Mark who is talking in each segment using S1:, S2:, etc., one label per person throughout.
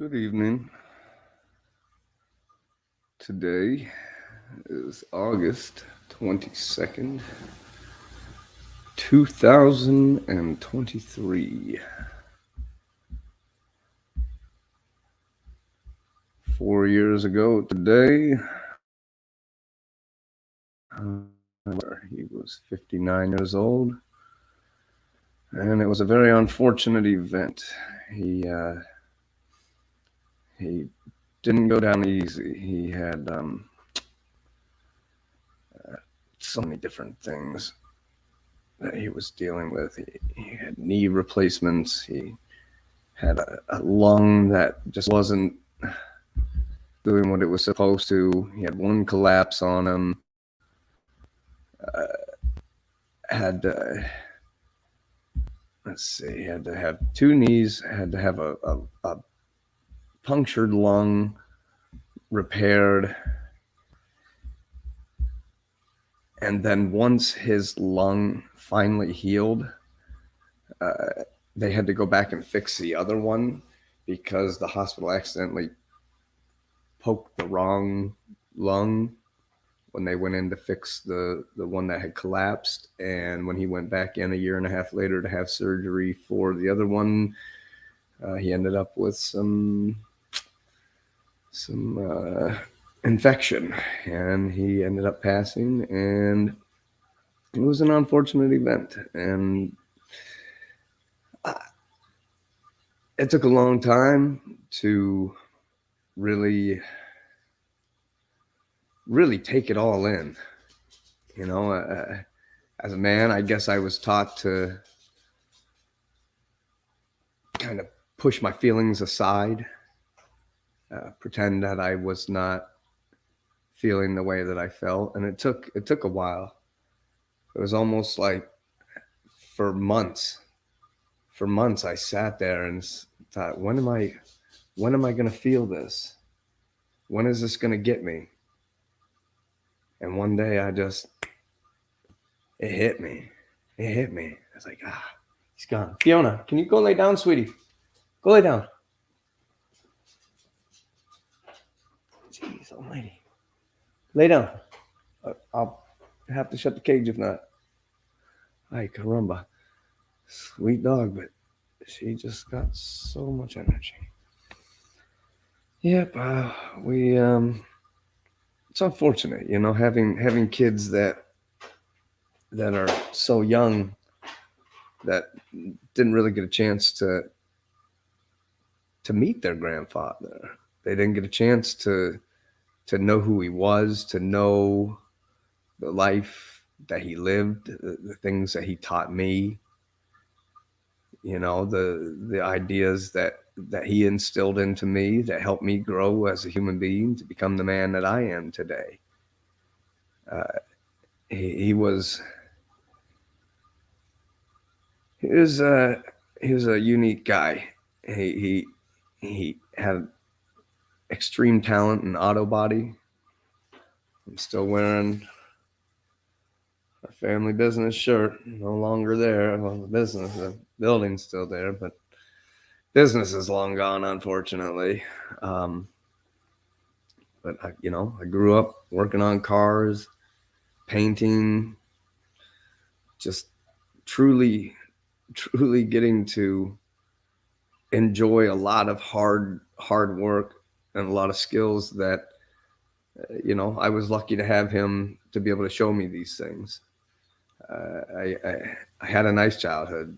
S1: Good evening. Today is August 22nd, 2023. 4 years ago today, he was 59 years old, and it was a very unfortunate event. He he didn't go down easy. He had so many different things that he was dealing with. He had knee replacements. He had a lung that just wasn't doing what it was supposed to. He had one collapse on him. Had let's see, had to have two knees. Had to have a punctured lung repaired, and then once his lung finally healed, they had to go back and fix the other one because the hospital accidentally poked the wrong lung when they went in to fix the one that had collapsed. And when he went back in a year and a half later to have surgery for the other one, he ended up with some infection, and he ended up passing. And it was an unfortunate event, and it took a long time to really take it all in. You know, as a man, I guess I was taught to kind of push my feelings aside, pretend that I was not feeling the way that I felt, and it took a while. It was almost like for months I sat there and thought, when am I going to feel this? When is this going to get me? And one day it hit me. I was like, he's gone. Fiona, can you go lay down, sweetie? Go lay down. Jeez almighty. Lay down. I'll have to shut the cage if not. Ay, caramba. Sweet dog, but she just got so much energy. Yep, it's unfortunate, having kids that are so young that didn't really get a chance to meet their grandfather. They didn't get a chance to know who he was, to know the life that he lived, the things that he taught me, the ideas that he instilled into me that helped me grow as a human being to become the man that I am today. He was a unique guy. He had extreme talent in auto body. I'm still wearing a family business shirt. No longer there. Well, the building's still there, but business is long gone, unfortunately. But I grew up working on cars, painting, just truly getting to enjoy a lot of hard work and a lot of skills that I was lucky to have him to be able to show me these things. I had a nice childhood.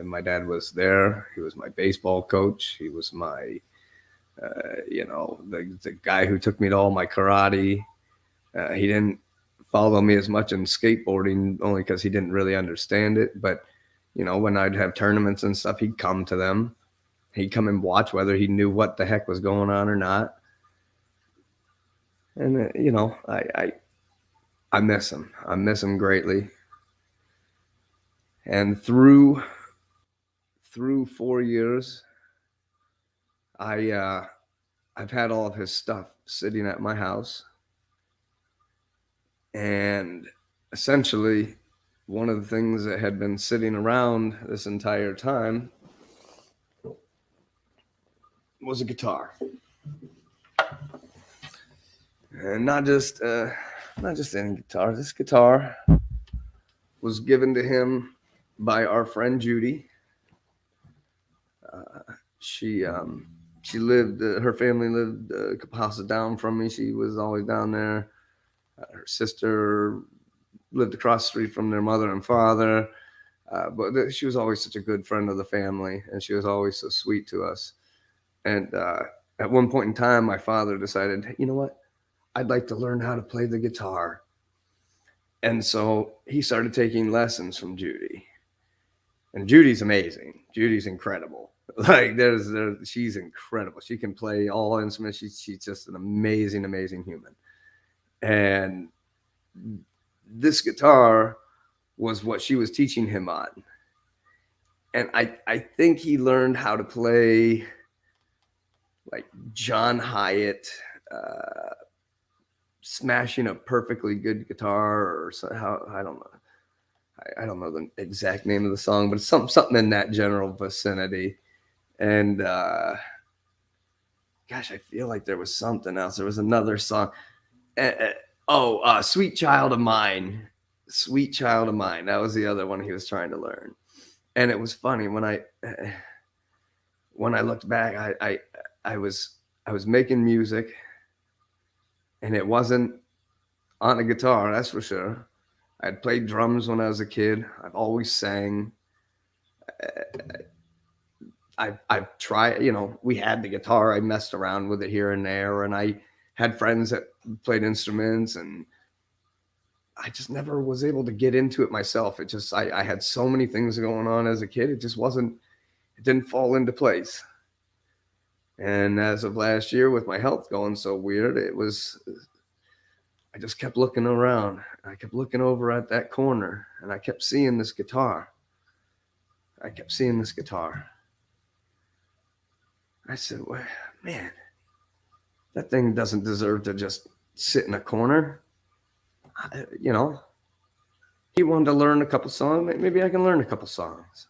S1: My dad was there. He was my baseball coach. He was my the guy who took me to all my karate. He didn't follow me as much in skateboarding, only because he didn't really understand it. But when I'd have tournaments and stuff, he'd come to them. He'd come and watch whether he knew what the heck was going on or not. And I miss him. I miss him greatly. And through 4 years, I've had all of his stuff sitting at my house. And essentially, one of the things that had been sitting around this entire time was a guitar, and not just any guitar. This guitar was given to him by our friend Judy. She she lived. Her family lived a couple houses down from me. She was always down there. Her sister lived across the street from their mother and father. But she was always such a good friend of the family, and she was always so sweet to us. And at one point in time, my father decided, hey, you know what? I'd like to learn how to play the guitar. And so he started taking lessons from Judy. And Judy's amazing. Judy's incredible. Like she's incredible. She can play all instruments. She's just an amazing, amazing human. And this guitar was what she was teaching him on. And I think he learned how to play like John Hyatt, smashing a perfectly good guitar, or how, I don't know. I don't know the exact name of the song, but it's something in that general vicinity. And gosh, I feel like there was something else. There was another song. Sweet Child of Mine. Sweet Child of Mine. That was the other one he was trying to learn. And it was funny when I looked back, I was making music, and it wasn't on a guitar, that's for sure. I'd played drums when I was a kid. I've always sang. I've tried, we had the guitar. I messed around with it here and there, and I had friends that played instruments, and I just never was able to get into it myself. It just, I had so many things going on as a kid. It just it didn't fall into place. And as of last year, with my health going so weird, I just kept looking around. I kept looking over at that corner, and I kept seeing this guitar. I said, well, man, that thing doesn't deserve to just sit in a corner. He wanted to learn a couple songs. Maybe I can learn a couple songs.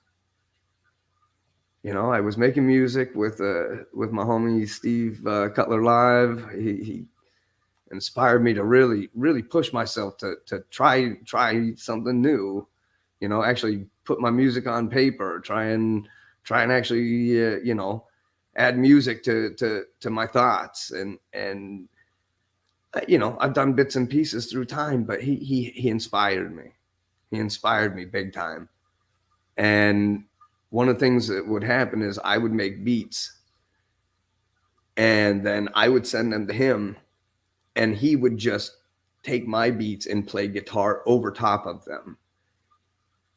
S1: I was making music with my homie Steve Cutler Live. He inspired me to really, really push myself to try something new. Actually put my music on paper. Try and actually add music to my thoughts, and I've done bits and pieces through time, but he inspired me. He inspired me big time. And one of the things that would happen is I would make beats, and then I would send them to him, and he would just take my beats and play guitar over top of them,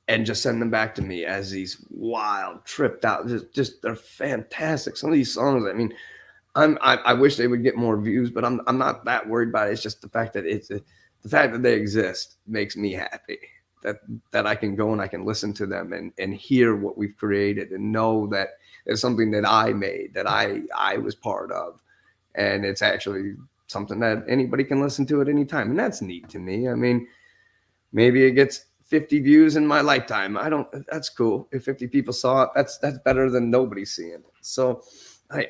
S1: and just send them back to me as these wild, tripped out. Just they're fantastic. Some of these songs, I mean, I wish they would get more views, but I'm not that worried about it. It's just the fact that the fact that they exist makes me happy. That I can go and I can listen to them and hear what we've created, and know that it's something that I made, that I was part of, and it's actually something that anybody can listen to at any time, and that's neat to me. I mean, maybe it gets 50 views in my lifetime. That's cool. If 50 people saw it, that's better than nobody seeing it. So I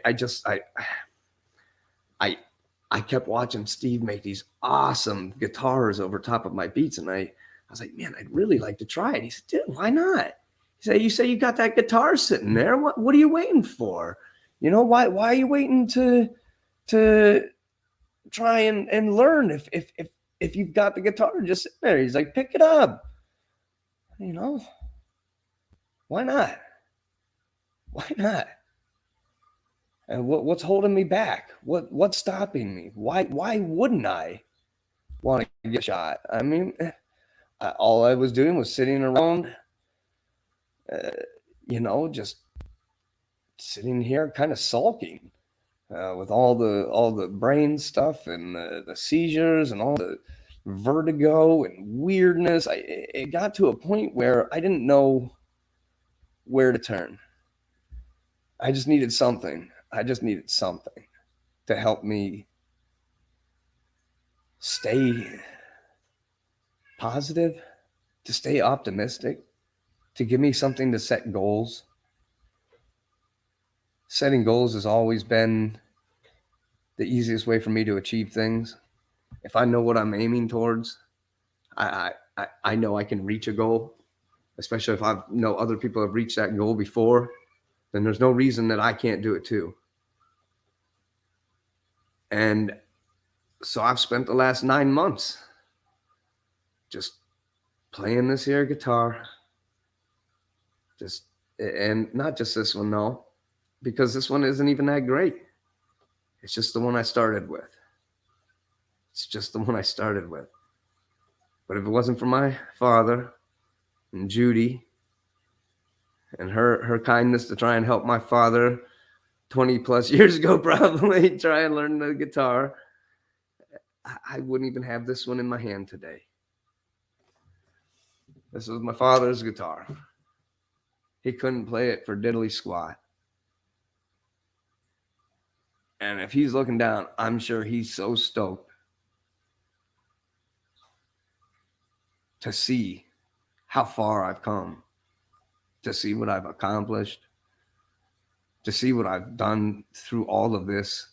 S1: kept watching Steve make these awesome guitars over top of my beats, and I was like, man, I'd really like to try it. He said, dude, why not? He said, you say you got that guitar sitting there. What are you waiting for? Why are you waiting to try and learn if you've got the guitar just sitting there? He's like, pick it up. Why not? Why not? And what's holding me back? What's stopping me? Why wouldn't I want to get a shot? I mean, all I was doing was sitting around, just sitting here kind of sulking with all the brain stuff and the seizures and all the vertigo and weirdness. It got to a point where I didn't know where to turn. I just needed something. To help me stay positive, to stay optimistic, to give me something to set goals. Setting goals has always been the easiest way for me to achieve things. If I know what I'm aiming towards, I know I can reach a goal, especially if I know other people have reached that goal before, then there's no reason that I can't do it too. And so I've spent the last 9 months just playing this here guitar, just, and not just this one, no, because this one isn't even that great. It's just the one I started with. It's just the one I started with. But if it wasn't for my father and Judy and her kindness to try and help my father 20 plus years ago, probably try and learn the guitar, I wouldn't even have this one in my hand today. This was my father's guitar. He couldn't play it for diddly squat. And if he's looking down, I'm sure he's so stoked to see how far I've come, to see what I've accomplished, to see what I've done through all of this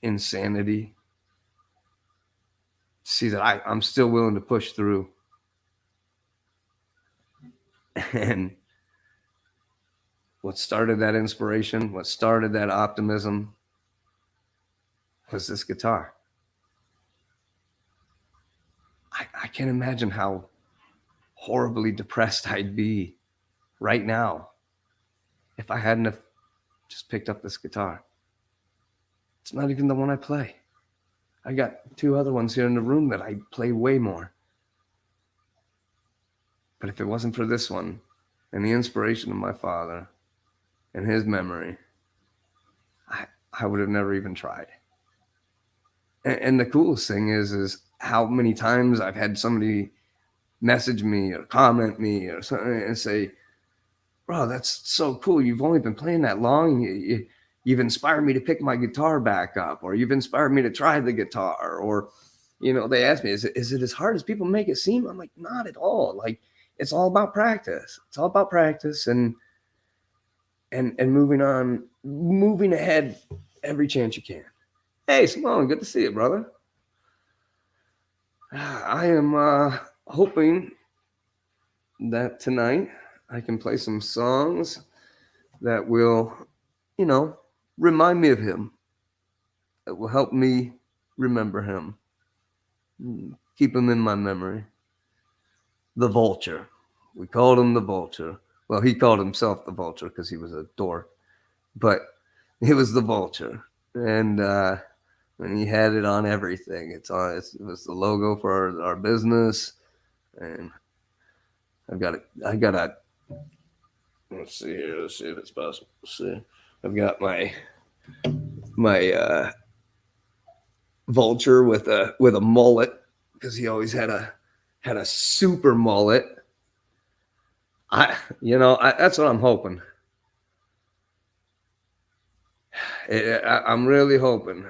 S1: insanity, see that I'm still willing to push through. And what started that inspiration, what started that optimism was this guitar. I can't imagine how horribly depressed I'd be right now if I hadn't have just picked up this guitar. It's not even the one I play. I got 2 other ones here in the room that I play way more. But if it wasn't for this one and the inspiration of my father and his memory, I would have never even tried. And the coolest thing is how many times I've had somebody message me or comment me or something and say, bro, that's so cool. You've only been playing that long. You've inspired me to pick my guitar back up, or you've inspired me to try the guitar. Or, they ask me, is it as hard as people make it seem? I'm like, not at all. Like, it's all about practice. It's all about practice and moving ahead every chance you can. Hey, Simone, good to see you, brother. I am hoping that tonight I can play some songs that will, remind me of him, that will help me remember him, keep him in my memory. The Vulture. We called him the Vulture. Well, he called himself the Vulture because he was a dork, but it was the Vulture. And he had it on everything. It was the logo for our business. And I got a, let's see here. Let's see if it's possible. Let's see. I've got my Vulture with a mullet, because he always had a super mullet. That's what I'm hoping. I'm really hoping.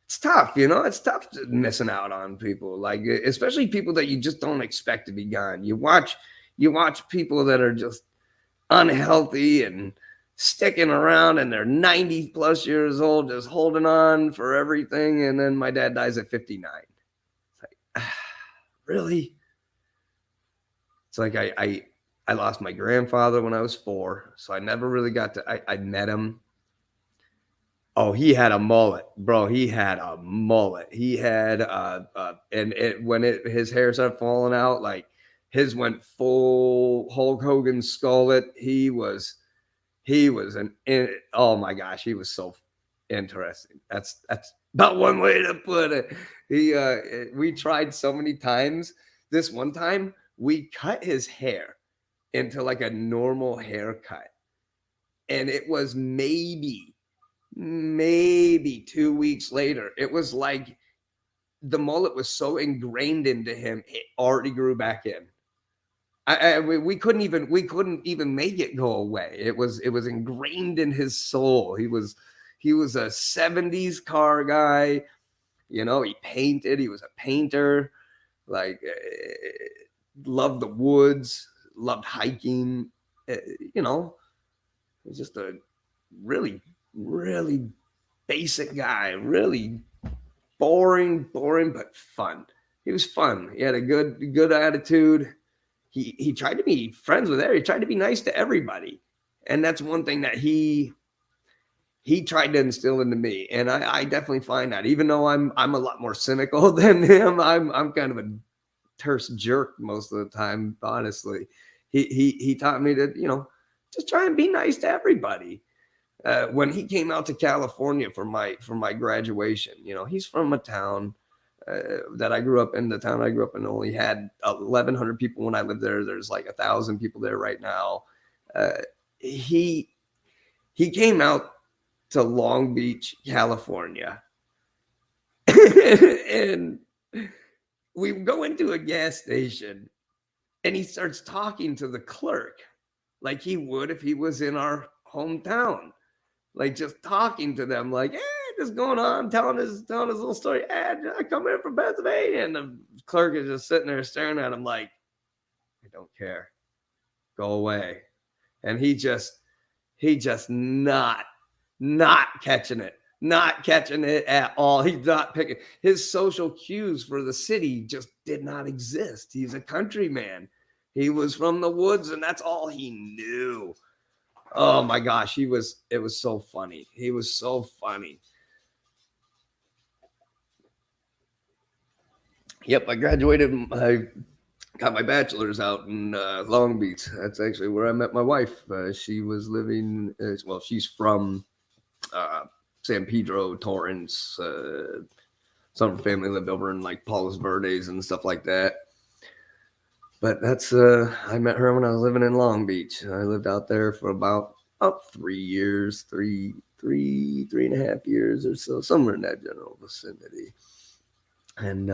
S1: It's tough, it's tough missing out on people, like, especially people that you just don't expect to be gone. You watch people that are just unhealthy and sticking around, and they're 90 plus years old, just holding on for everything. And then my dad dies at 59. It's like, really? It's like I lost my grandfather when I was 4, so I never really got to. I met him. Oh, he had a mullet, bro. He had a mullet. He had his hair started falling out, like his went full Hulk Hogan skullet. He was oh my gosh, he was so interesting. That's about one way to put it. We tried so many times. This one time we cut his hair into like a normal haircut, and it was maybe 2 weeks later, it was like the mullet was so ingrained into him, it already grew back in. We couldn't even make it go away. It was ingrained in his soul. He was a 70s car guy. He painted. He was a painter. Like, loved the woods, loved hiking. He's just a really, really basic guy, really boring, but fun. He was fun. He had a good attitude. He tried to be friends with everybody. He tried to be nice to everybody, and that's one thing that he tried to instill into me. And I definitely find that, even though I'm a lot more cynical than him, I'm kind of a terse jerk most of the time. Honestly, he taught me to just try and be nice to everybody. When he came out to California for my graduation, he's from a town that I grew up in. The town I grew up in only had 1,100 people when I lived there. There's like 1,000 people there right now. Uh, he he came out to Long Beach, California, and we go into a gas station, and he starts talking to the clerk like he would if he was in our hometown, like just talking to them, like, "Hey, just going on, telling his little story. Hey, I come here from Pennsylvania," and the clerk is just sitting there staring at him like, "I don't care, go away." And he just not catching it at all. He's not picking. His social cues for the city just did not exist. He's a country man. He was from the woods, and that's all he knew. Oh my gosh, it was so funny. He was so funny. Yep, I graduated. I got my bachelor's out in Long Beach. That's actually where I met my wife. She was living. Well, she's from uh, San Pedro, Torrance. Some of her family lived over in like Palos Verdes and stuff like that. But that's I met her when I was living in Long Beach. I lived out there for about 3 years, three and a half years or so, somewhere in that general vicinity. And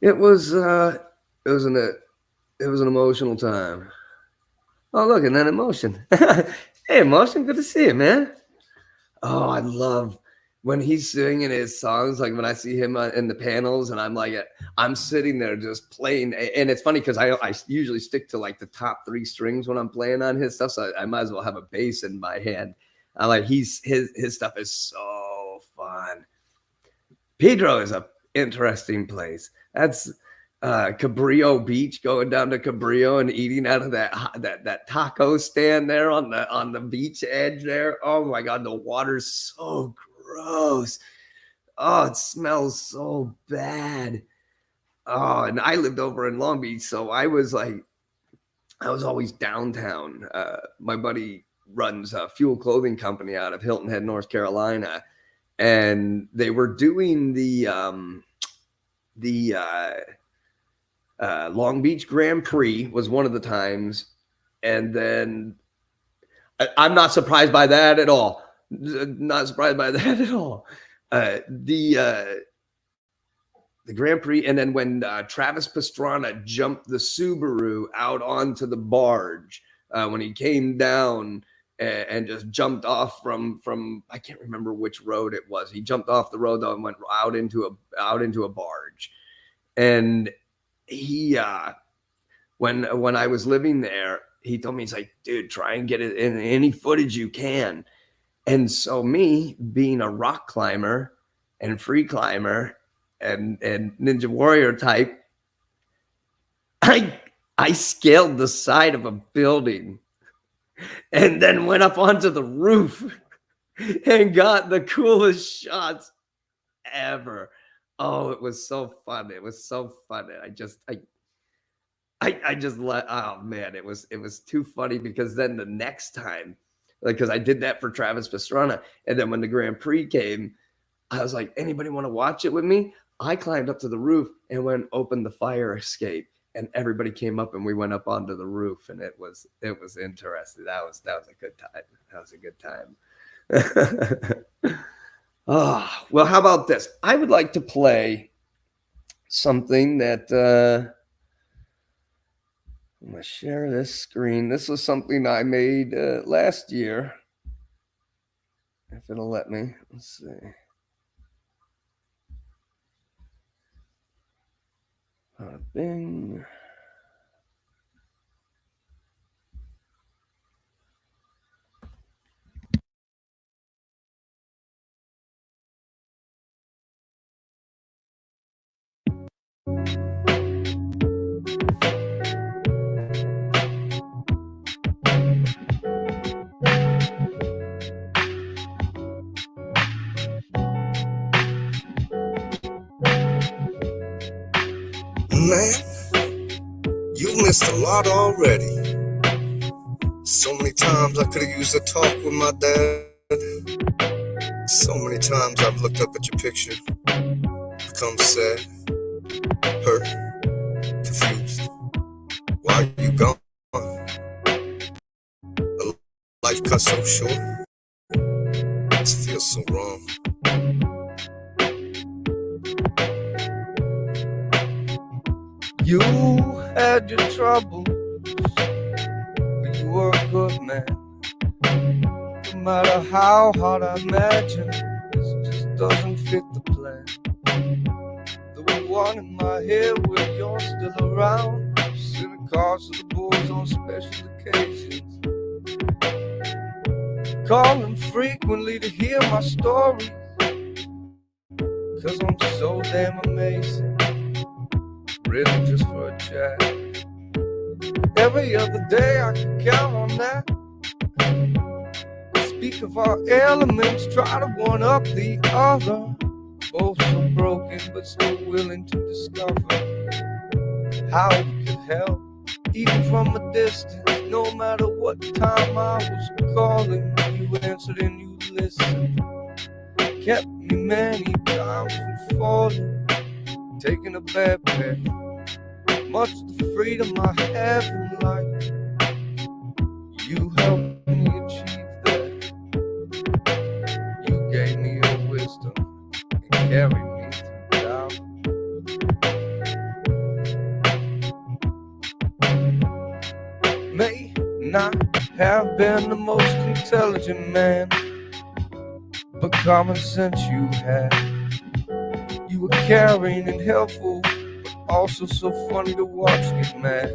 S1: it was it was an it was an emotional time. Oh, look, and then emotion. Hey, emotion, good to see you, man. Oh, I love when he's singing his songs. Like when I see him in the panels, and I'm like, I'm sitting there just playing. And it's funny because I usually stick to like the top three strings when I'm playing on his stuff. So I might as well have a bass in my hand. I like his stuff is so fun. Pedro is a interesting place. That's Cabrillo Beach, going down to Cabrillo and eating out of that taco stand there on the beach edge there. Oh my god, the water's so gross. Oh, it smells so bad. Oh, and I lived over in Long Beach, so I was always downtown. My buddy runs a fuel clothing company out of Hilton Head, North Carolina, and they were doing the Long Beach Grand Prix was one of the times, and then I'm not surprised by that at all. Not surprised by that at all. Uh, the uh, the Grand Prix, and then when Travis Pastrana jumped the Subaru out onto the barge when he came down and just jumped off from I can't remember which road it was. He jumped off the road though and went out into a barge, and he when I was living there, he told me, he's like, dude, try and get it in any footage you can. And so me being a rock climber and free climber and ninja warrior type, I I scaled the side of a building and then went up onto the roof and got the coolest shots ever. Oh, it was so fun. It was so fun. I just let oh man, it was too funny because then the next time, like because I did that for Travis Pastrana, and then when the Grand Prix came, I was like, anybody want to watch it with me? I climbed up to the roof and went open the fire escape, and everybody came up and we went up onto the roof, and it was interesting. That was a good time. That was a good time. Oh, well, how about this? I would like to play something that I'm gonna share this screen. This was something I made last year. If it'll let me. Let's see. Bing.
S2: Man, you've missed a lot already. So many times I could have used a talk with my dad. So many times I've looked up at your picture, become sad, hurt, confused. Why are you gone? A life cut so short. This feels so wrong.
S1: You had your troubles, but you were a good man. No matter how hard I imagine, this just doesn't fit the plan. The one in my head where you're still around, sitting cars to the boys on special occasions, calling frequently to hear my stories, 'cause I'm so damn amazing, really just for a chat. Every other day I can count on that. Speak of our elements, try to one up the other. Both so broken but still willing to discover how we could help, even from a distance. No matter what time I was calling, you answered and you listened. Kept me many times from falling, taking a bad path. Much the freedom I have in life, you helped me achieve that. You gave me your wisdom and carried me through doubt. May not have been the most intelligent man, but common sense you had. You were caring and helpful, but also so funny to watch get mad.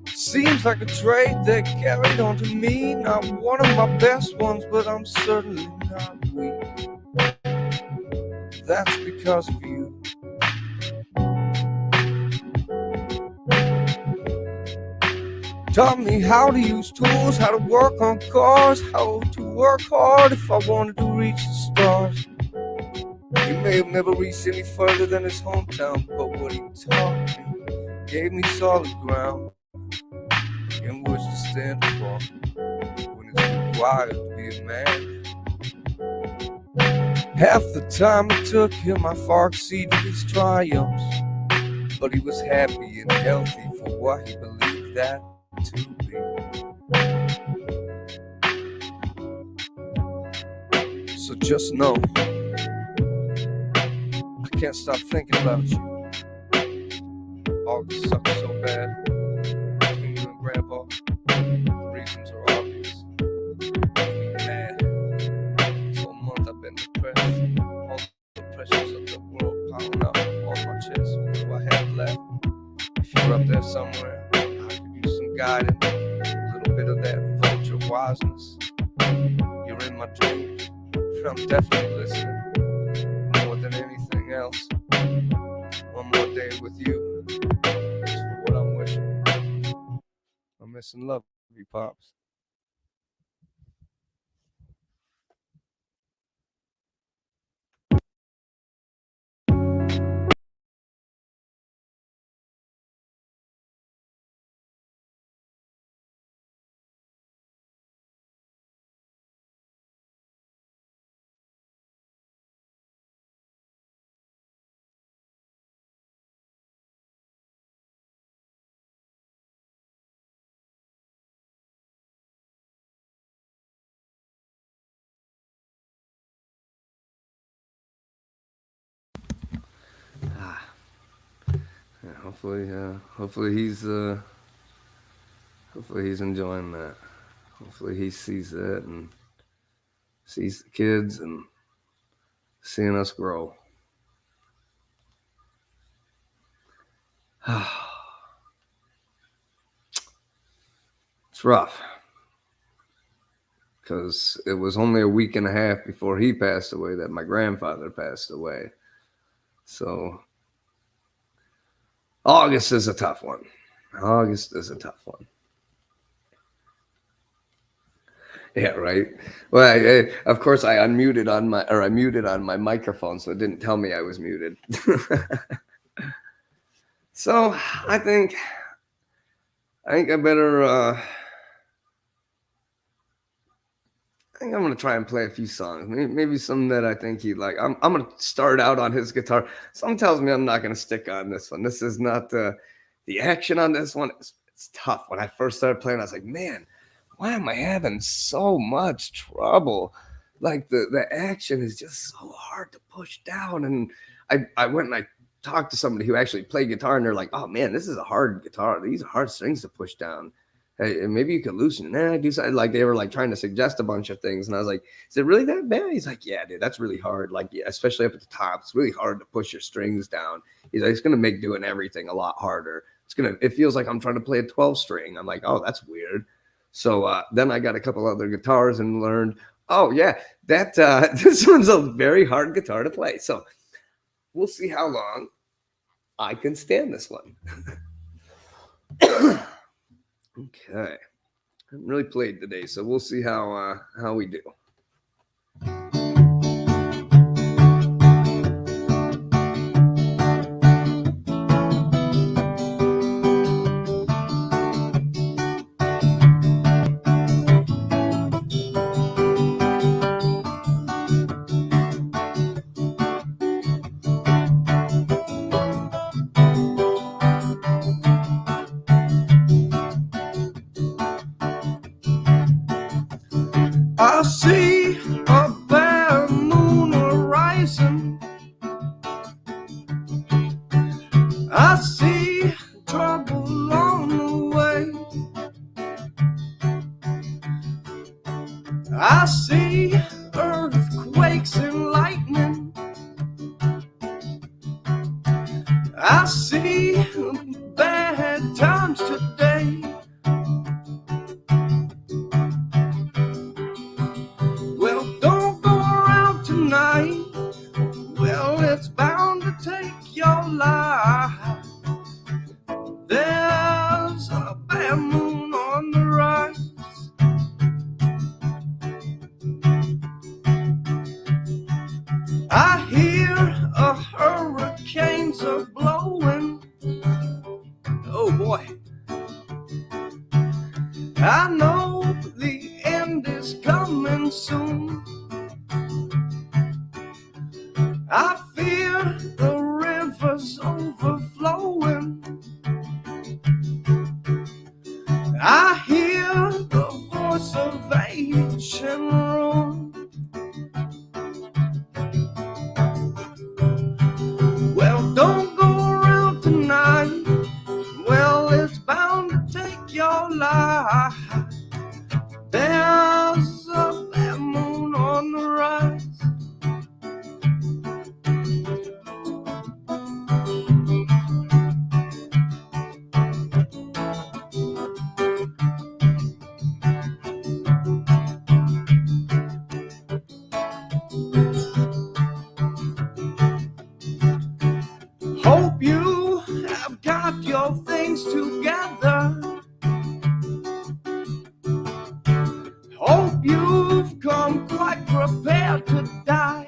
S1: Seems like a trait that carried on to me. Not one of my best ones, but I'm certainly not weak. That's because of you. Taught me how to use tools, how to work on cars, how to work hard if I wanted to reach the stars. He may have never reached any further than his hometown, but what he taught me gave me solid ground in which to stand for when it's required to be a man. Half the time it took him, I far exceeded his triumphs, but he was happy and healthy for what he believed that to be. So just know, I can't stop thinking about you. August sucks so bad between you and Grandpa. The reasons are obvious. Make me mad. For a month I've been depressed. All the pressures of the world piling up on my chest. What do I have left? If you're up there somewhere, I could use some guidance, a little bit of that vulture wiseness. You're in my dreams, and I'm definitely listening. More than anything else, one more day with you is for what I'm wishing. I'm missing love you, Pops. Yeah, hopefully he's enjoying that. Hopefully he sees that and sees the kids and seeing us grow. It's rough because it was only a week and a half before he passed away that my grandfather passed away. So August is a tough one. August is a tough one. Yeah, right. Well, of course, I muted on my microphone, so it didn't tell me I was muted. So I think I better. I think I'm gonna try and play a few songs. Maybe some that I think he'd like. I'm gonna start out on his guitar. Something tells me I'm not gonna stick on this one. This is not the action on this one. It's tough. When I first started playing, I was like, man, why am I having so much trouble? Like the action is just so hard to push down. And I went and I talked to somebody who actually played guitar, and they're like, oh man, this is a hard guitar. These are hard strings to push down. Hey, maybe you could loosen it. Do something. Like they were like trying to suggest a bunch of things, and I was like, "Is it really that bad?" He's like, "Yeah, dude, that's really hard. Like, yeah, especially up at the top, it's really hard to push your strings down." He's like, "It's gonna make doing everything a lot harder. It's gonna. It feels like I'm trying to play a 12 string." I'm like, "Oh, that's weird." So then I got a couple other guitars and learned. Oh yeah, that this one's a very hard guitar to play. So we'll see how long I can stand this one. Okay. I haven't really played today, so we'll see how we do. I see a bare moon horizon. I see trouble on the way. I see earthquakes and lightning. I see bad times today. Well, don't go around tonight. Well, it's bound to take your life. There's a bare moon on the rise. I hear hurricanes are blowing. Oh boy. I know the end is coming soon. I fear the river's overflowing. I hear the voice of ancient ruin. Well, don't go around tonight. Well, it's bound to take your life. There's a bare moon on the rise. Hope you have got your things together. Hope you've come quite prepared to die.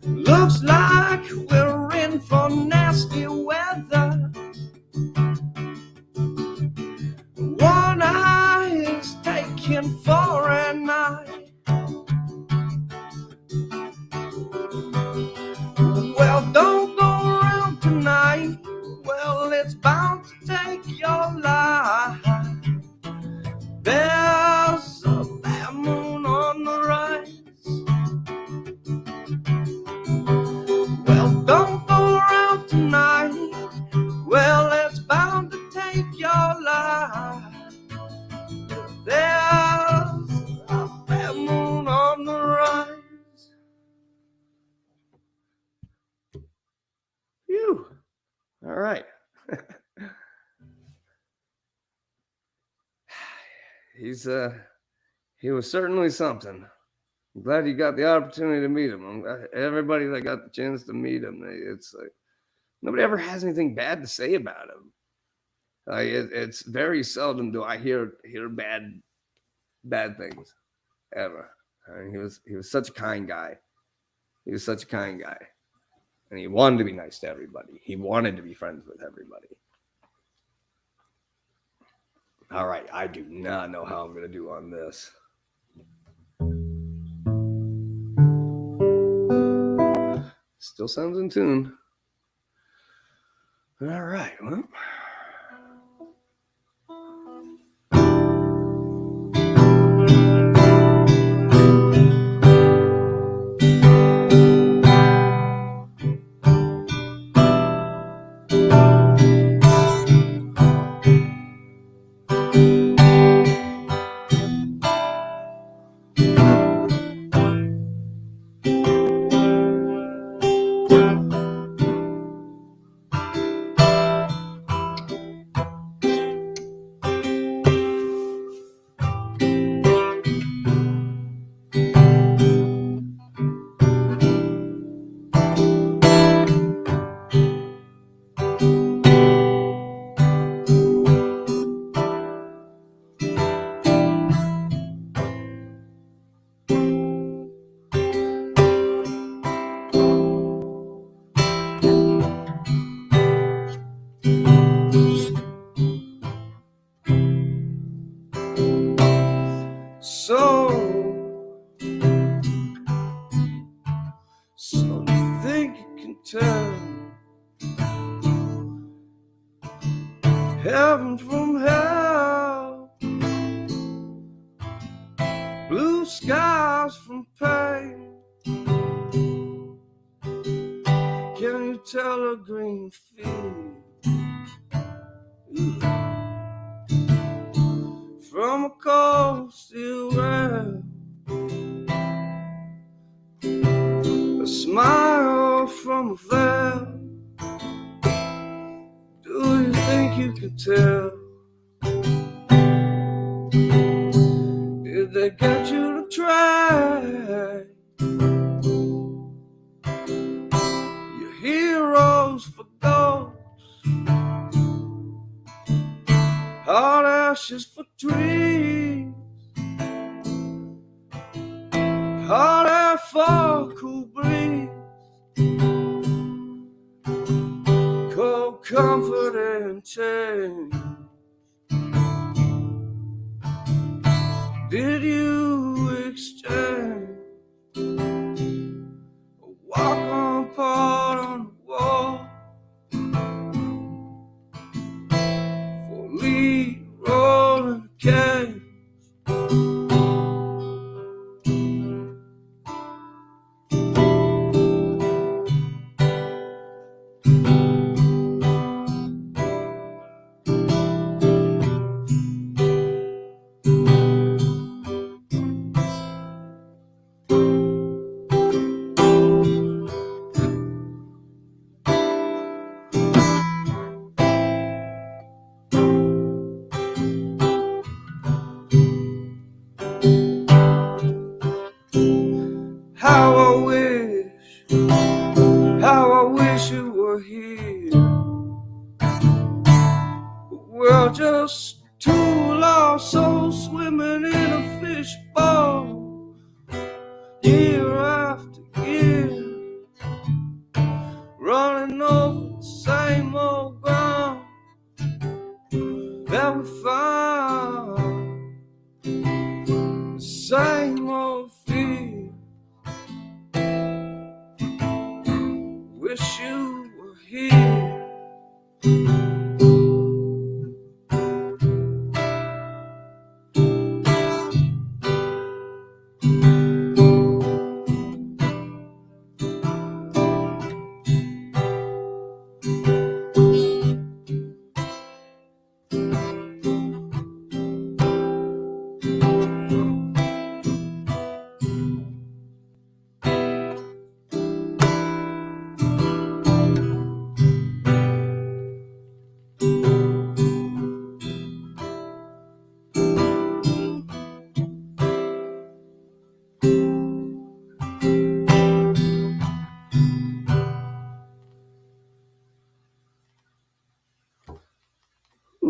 S1: Looks like we're in for nasty weather. One eye is taken for an eye. Well, don't go around tonight. Well, it's bound to take your life. There's a bare moon on the rise. Well, don't go around tonight. Well, it's bound to take your life. There's a bare moon on the rise. Phew. All right. He was certainly something. I'm glad you got the opportunity to meet him. I'm glad everybody that got the chance to meet him, it's like nobody ever has anything bad to say about him. Like it's very seldom do I hear bad things ever. I mean, he was such a kind guy. He was such a kind guy, and he wanted to be nice to everybody. He wanted to be friends with everybody. All right, I do not know how I'm gonna do on this. Still sounds in tune. All right, well. So you think you can tell heaven from hell, blue skies from pain? Can you tell a green field from a cold steel rail? A smile from a veil. Do you think you can tell? Did they get you to try? Your heroes for ghosts, hot ashes for trees, hot air for cool breeze, cold comfort and change. Did you exchange a walk-on part on the wall for a lead rolling cage? How I wish you were here. We're just two lost souls swimming in a fishbowl, year after year, running over the same old ground that we found, the same old fear. Wish you were here.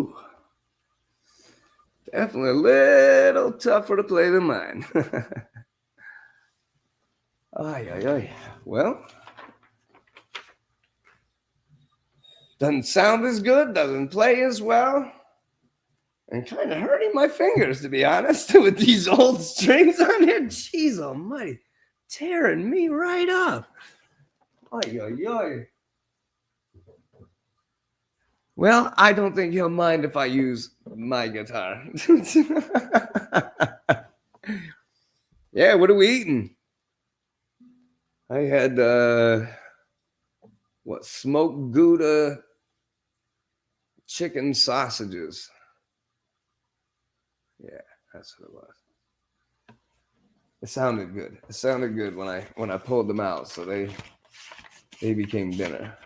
S1: Whew. Definitely a little tougher to play than mine. Ay, ay, ay. Well, doesn't sound as good, doesn't play as well, and kind of hurting my fingers, to be honest, with these old strings on here. Jeez almighty, tearing me right up. Ay, ay, ay. Well, I don't think he'll mind if I use my guitar. Yeah, what are we eating? I had smoked Gouda chicken sausages. Yeah, that's what it was. It sounded good. It sounded good when I pulled them out, so they became dinner.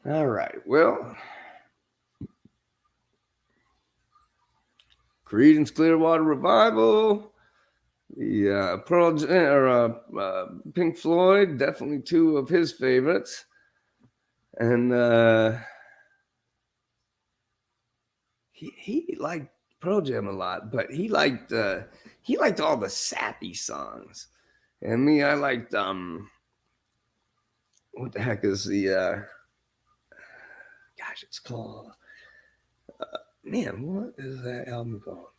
S1: All right. Well, Creedence Clearwater Revival, the Pink Floyd, definitely two of his favorites, and he liked Pearl Jam a lot, but he liked all the sappy songs, and me, I liked what the heck is the gosh, it's called man, what is that album called?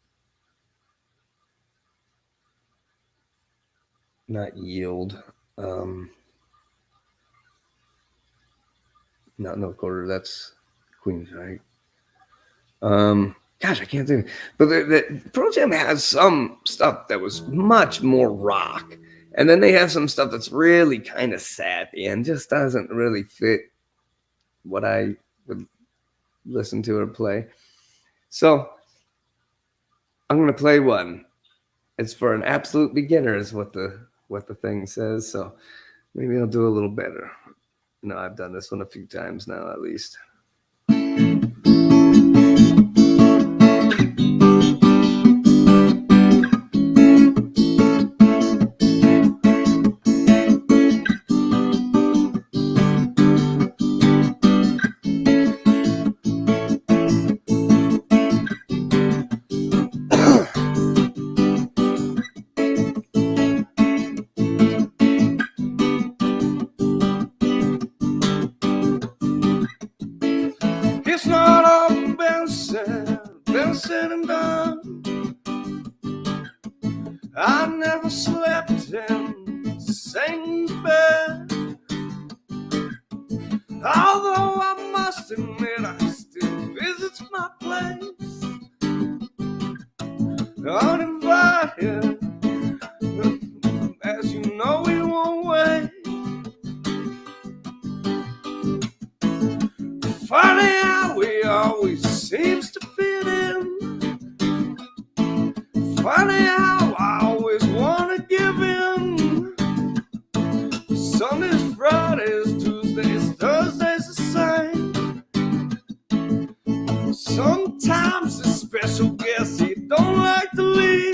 S1: Not Yield. Not No Quarter. That's Queen's, right? Gosh, I can't think. But the Pearl Jam has some stuff that was much more rock, and then they have some stuff that's really kind of sappy and just doesn't really fit what I would listen to or play. So I'm gonna play one. It's for an absolute beginner, is what the thing says. So maybe I'll do a little better. No, I've done this one a few times now, at least. It's not all been said and done. I never slept in the same bed. Although I must admit I still visit my place uninvited. As you know, we won't wait. Funny how we always seems to fit in. Funny how I always want to give in. Sundays, Fridays, Tuesdays, Thursdays the same. Sometimes a special guest he don't like to leave.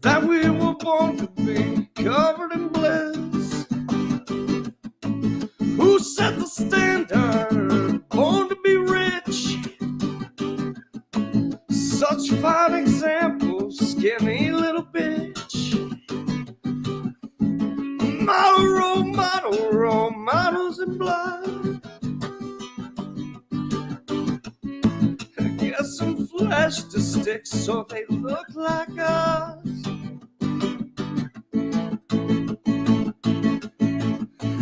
S1: That we were born to be covered in bliss. Who set the standard? Born to be rich. Such fine examples, skinny little bitch. Role models in blood. flash the sticks so they look like us.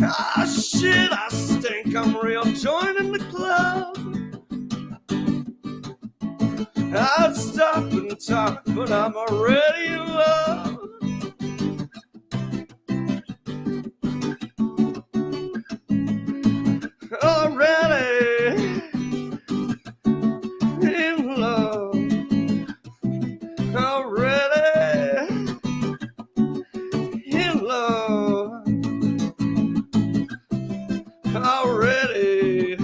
S1: Ah, shit, I stink, I'm real, joining the club. I'd stop and talk, but I'm already in love. Already in love. Already in love. Already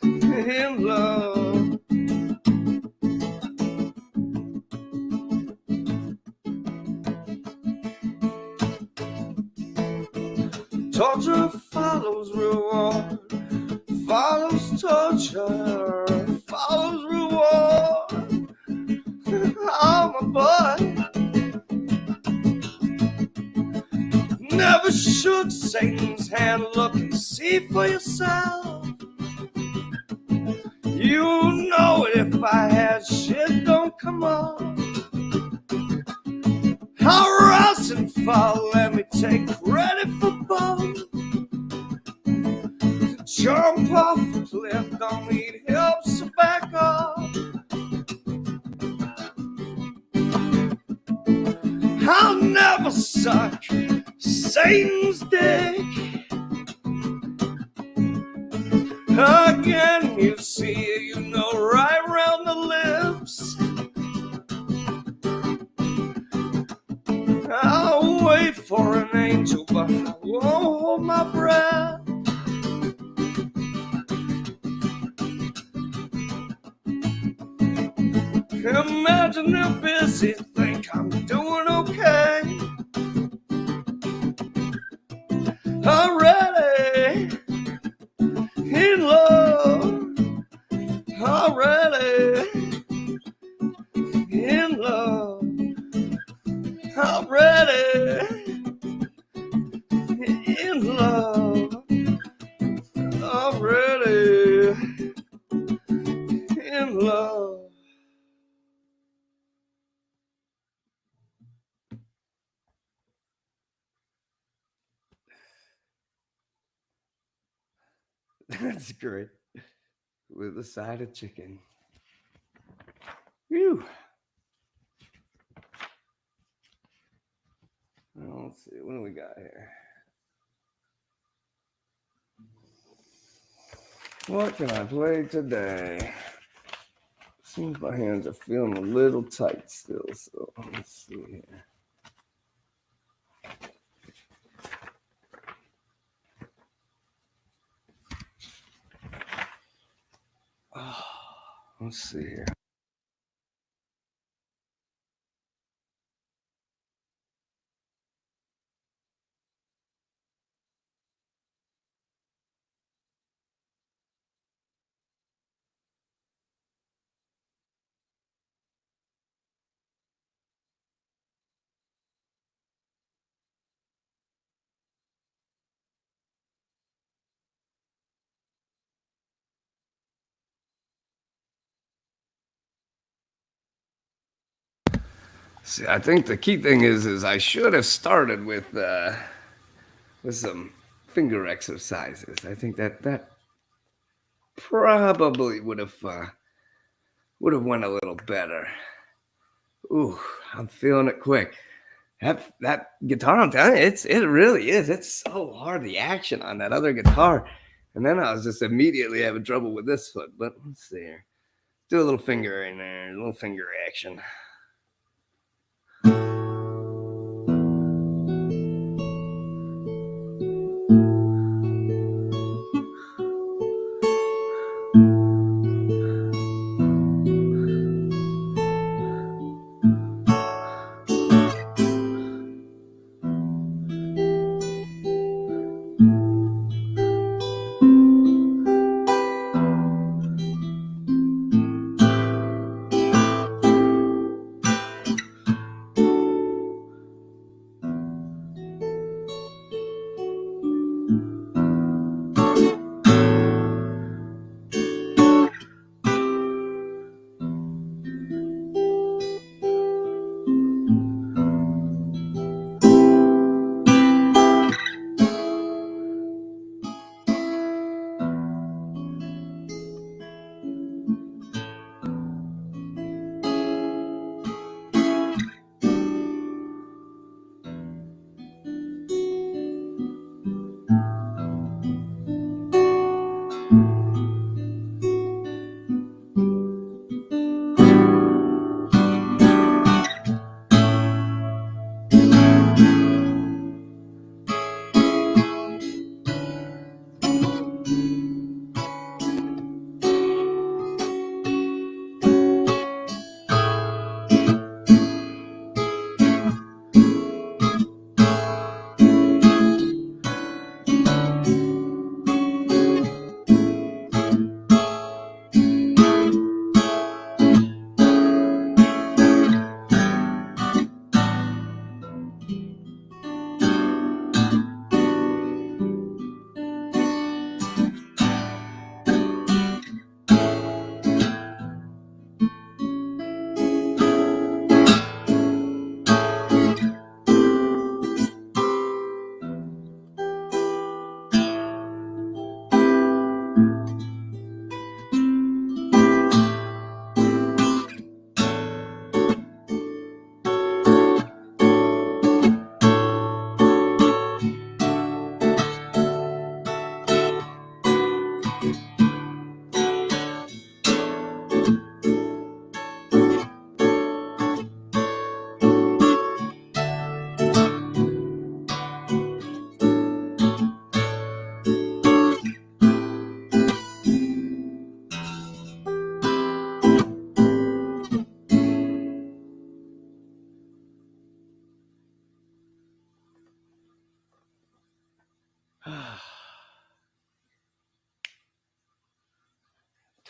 S1: in love. Torture follows reward, follows torture, follows reward. Oh, my boy. Never shook Satan's hand. Look and see for yourself. You know it if I had shit don't come up. I'll rise and fall, let me take credit for both. Jump off the cliff, don't need help, so back up. I'll never suck Satan's dick again. You see, you know, right round the lips. I'll wait for an angel, but I won't hold my breath. Imagine they're busy, think I'm doing okay. Already in love. Already in love. Already in love. Already in love. That's great. With a side of chicken. Whew. Well, let's see. What do we got here? What can I play today? Seems my hands are feeling a little tight still, so let's see here. Oh, let's see here. See, I think the key thing is I should have started with some finger exercises. I think that probably would have went a little better. Ooh, I'm feeling it quick. That guitar, I'm telling you, it really is. It's so hard, the action on that other guitar. And then I was just immediately having trouble with this foot. But let's see here. Do a little finger in there, a little finger action.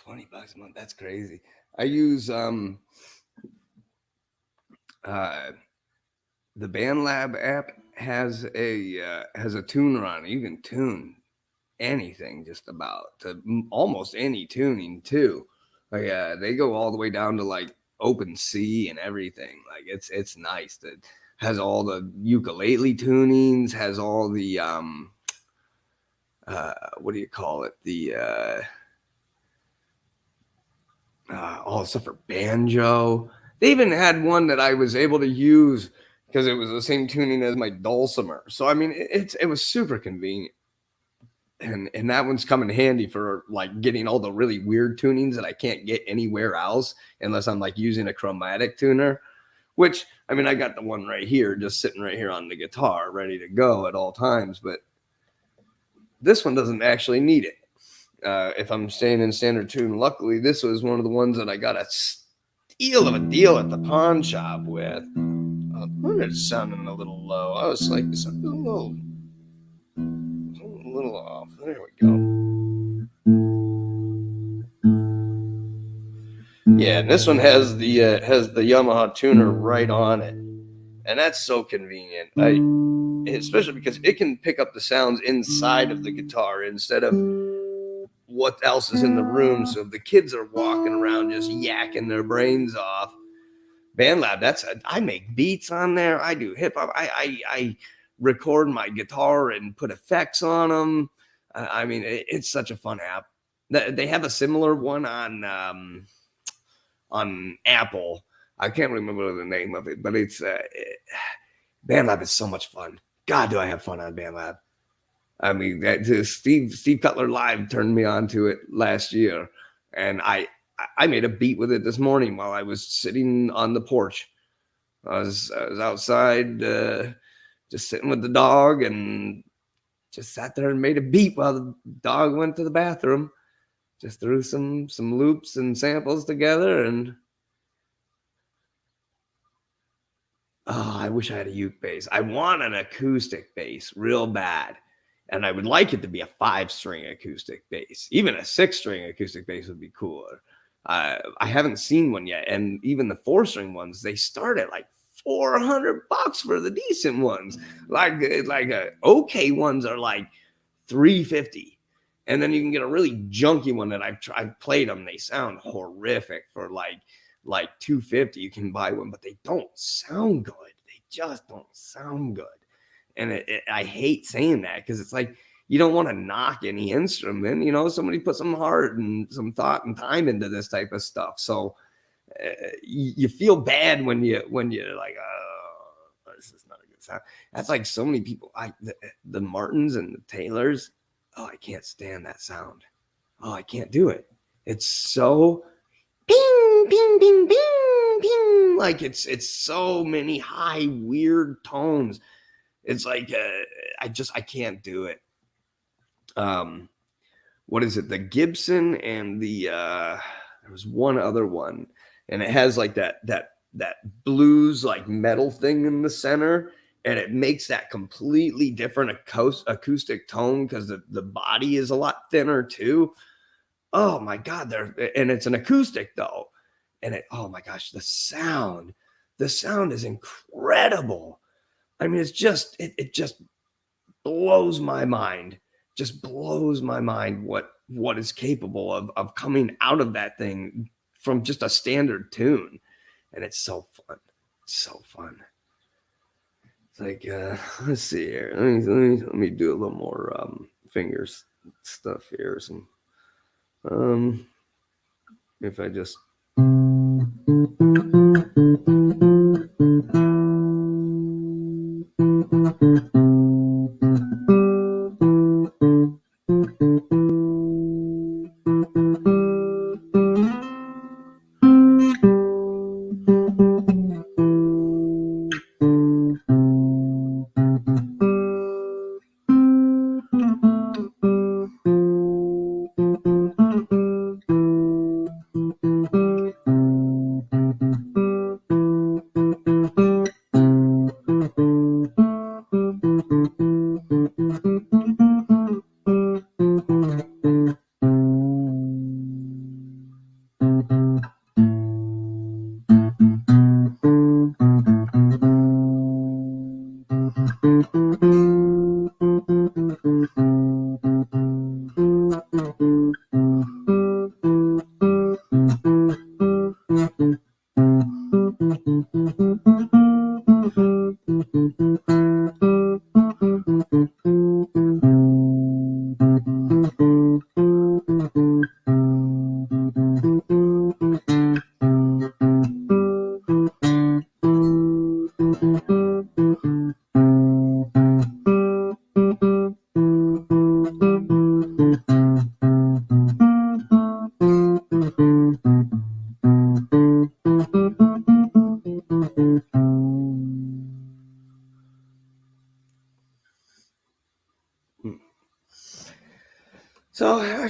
S1: $20 a month. That's crazy. I use uh the BandLab app has a tuner on it. You can tune anything just about to almost any tuning too. Like they go all the way down to like open C and everything. Like it's nice. It has all the ukulele tunings, has all the what do you call it? The all the stuff for banjo. They even had one that I was able to use because it was the same tuning as my dulcimer. So I mean, it was super convenient, and that one's come in handy for like getting all the really weird tunings that I can't get anywhere else unless I'm like using a chromatic tuner. Which I mean, I got the one right here, just sitting right here on the guitar, ready to go at all times. But this one doesn't actually need it. If I'm staying in standard tune, luckily this was one of the ones that I got a steal of a deal at the pawn shop with. It's sounding a little low. I was like, it's a little off. There we go. Yeah, and this one has the Yamaha tuner right on it, and that's so convenient. Especially because it can pick up the sounds inside of the guitar instead of what else is in the room. So if the kids are walking around just yakking their brains off, BandLab, I make beats on there. I do hip hop. I record my guitar and put effects on them. I mean, it's such a fun app. They have a similar one on Apple. I can't remember the name of it, but it's BandLab is so much fun. God, do I have fun on BandLab. I mean, Steve Cutler Live turned me on to it last year, and I made a beat with it this morning while I was sitting on the porch. I was outside, just sitting with the dog, and just sat there and made a beat while the dog went to the bathroom. Just threw some loops and samples together, and I wish I had a uke bass. I want an acoustic bass real bad. And I would like it to be a 5-string acoustic bass. Even a 6-string acoustic bass would be cooler. I haven't seen one yet. And even the 4-string ones, they start at like $400 for the decent ones. Like okay ones are like $350. And then you can get a really junky one that I've played them. They sound horrific for like $250. You can buy one, but they don't sound good. They just don't sound good. And I hate saying that because it's like you don't want to knock any instrument. You know, somebody put some heart and some thought and time into this type of stuff. So you feel bad when you're like, oh, this is not a good sound. That's like so many people. The Martins and the Taylors. Oh, I can't stand that sound. Oh, I can't do it. It's so ping, ping, ping, ping, ping. Like it's so many high weird tones. It's like I can't do it. What is it? The Gibson and the there was one other one, and it has like that blues like metal thing in the center, and it makes that completely different acoustic tone because the body is a lot thinner too. Oh my God, and it's an acoustic though, and oh my gosh, the sound is incredible. I mean, it's just it just blows my mind. Just blows my mind what is capable of coming out of that thing from just a standard tune, and it's so fun. It's so fun. It's like let's see here. Let me do a little more fingers stuff here. Some if I just.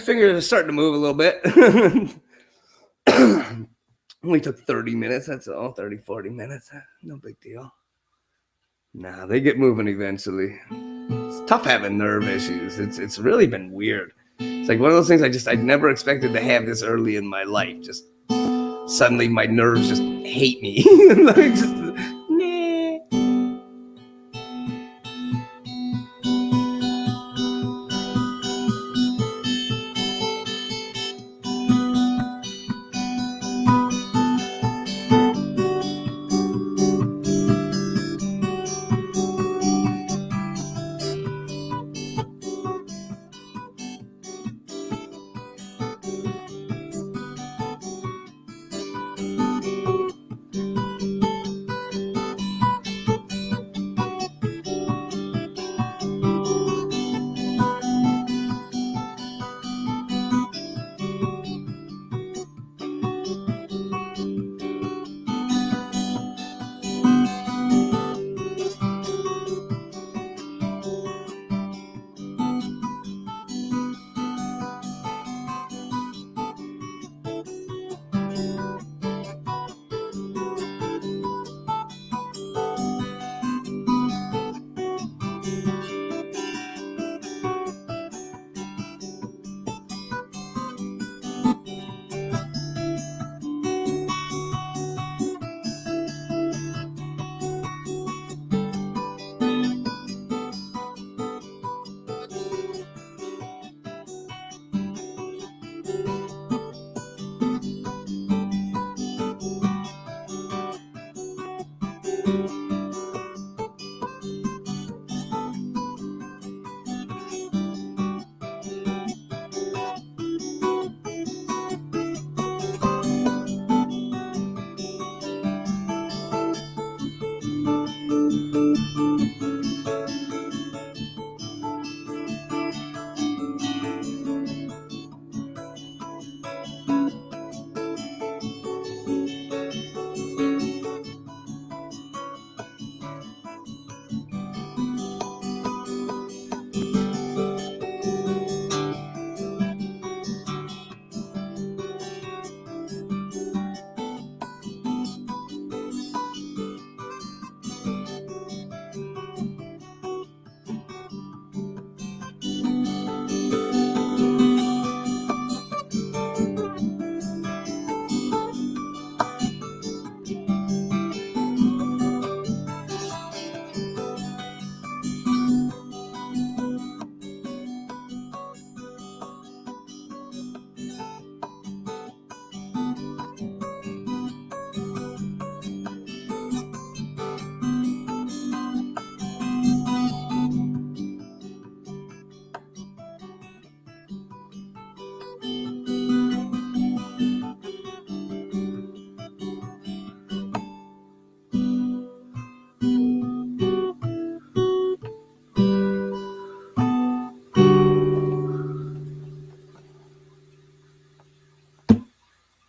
S1: figured it's starting to move a little bit. Only took 30 minutes. That's all. 30, 40 minutes. No big deal. Nah, they get moving eventually. It's tough having nerve issues. It's really been weird. It's like one of those things I never expected to have this early in my life. Just suddenly my nerves just hate me. Like just, nah.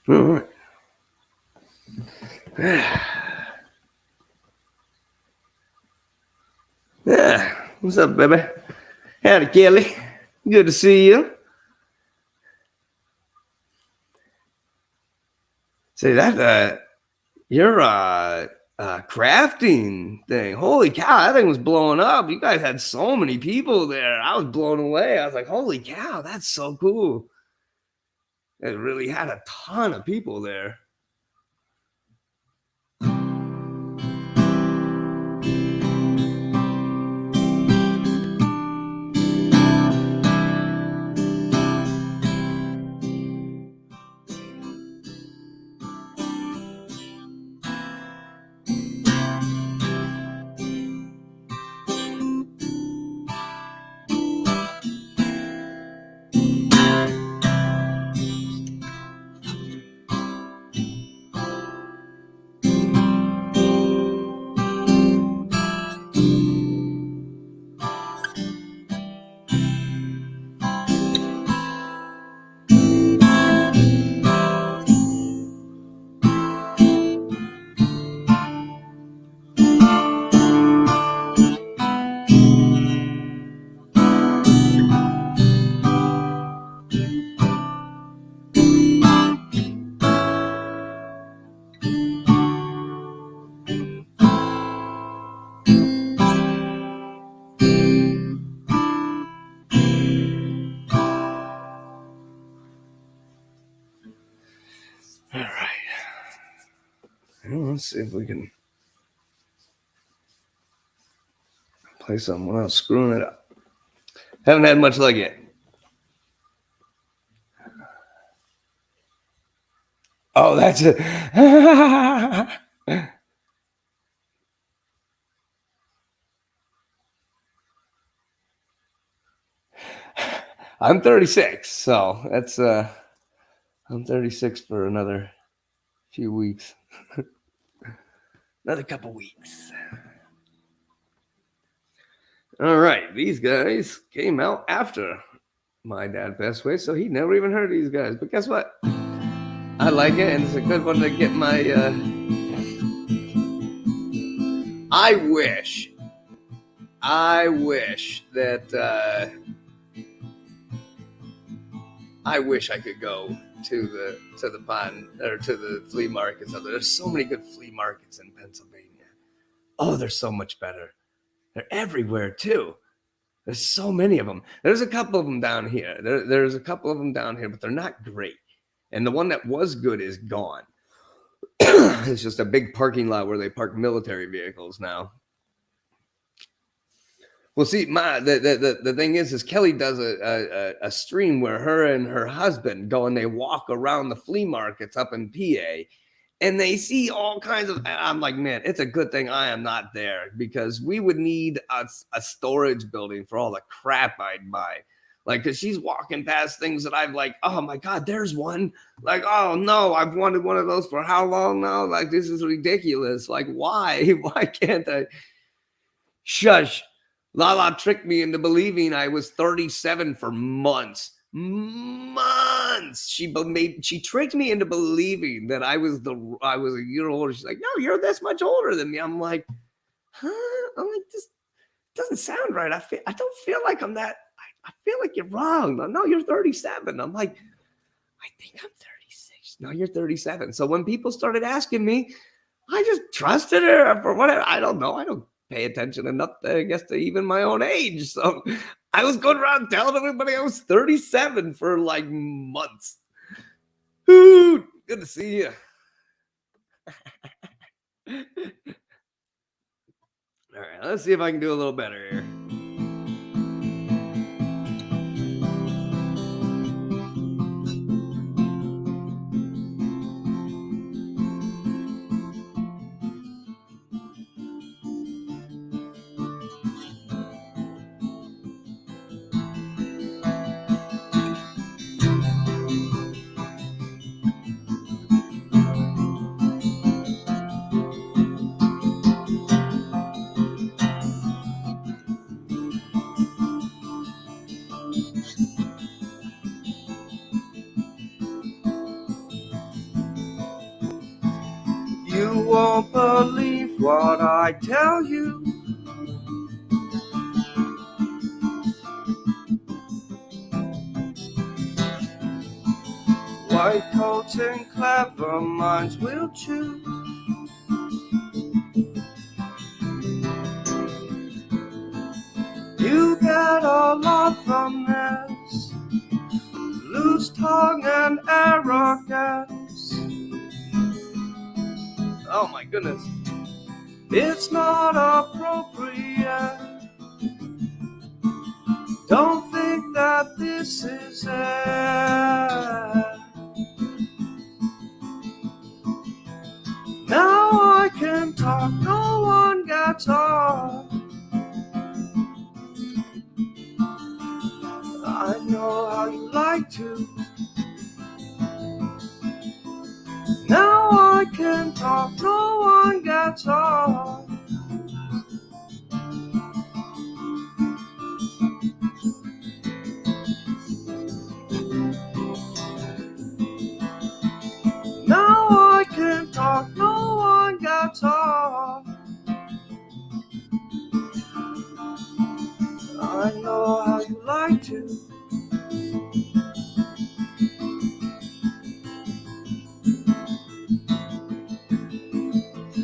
S1: All right. Yeah. What's up, baby? Howdy, Kelly. Good to see you. Say that your crafting thing. Holy cow, that thing was blowing up. You guys had so many people there. I was blown away. I was like, holy cow, that's so cool. It really had a ton of people there. All right. Well, let's see if we can play something without screwing it up. Haven't had much luck yet. Oh, that's it. I'm 36, so that's I'm 36 for another few weeks. Another couple weeks. All right, these guys came out after my dad passed away, so he never even heard of these guys. But guess what? I like it, and it's a good one to get my. I wish that I wish I could go to the pond or to the flea markets. There's so many good flea markets in Pennsylvania. Oh, they're so much better. They're everywhere too. There's so many of them. There's a couple of them down here. There's a couple of them down here, but they're not great. And the one that was good is gone. It's just a big parking lot where they park military vehicles now. Well, see, the thing is Kelly does a stream where her and her husband go and they walk around the flea markets up in PA, and they see all kinds of. I'm like, man, it's a good thing I am not there, because we would need a storage building for all the crap I'd buy. Like, because she's walking past things that I've like, oh my God, there's one. Like, oh no, I've wanted one of those for how long now? Like, this is ridiculous. Like, why? Why can't I? Shush. Lala tricked me into believing I was 37 for months. Months. She tricked me into believing that I was a year older. She's like, no, you're this much older than me. I'm like, huh? I'm like, this doesn't sound right. I don't feel like I'm that. I feel like you're wrong. No, you're 37. I'm like, I think I'm 36. No, you're 37. So when people started asking me, I just trusted her for whatever. I don't know. I don't pay attention enough, I guess, to even my own age. So I was going around telling everybody I was 37 for like months. Ooh, good to see you. All right, let's see if I can do a little better here. You won't believe what I tell you. White coats and clever minds will choose. You get a lot from this loose tongue and arrogance. Oh my goodness. It's not appropriate. Don't think that this is it. Now I can talk, no one gets off. I know how you like to. Now I can talk, no one gets off. Now I can talk, no one gets off. I know how you like to.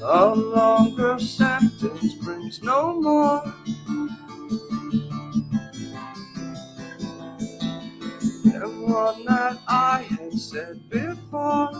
S1: A longer sentence brings no more. And one that I had said before.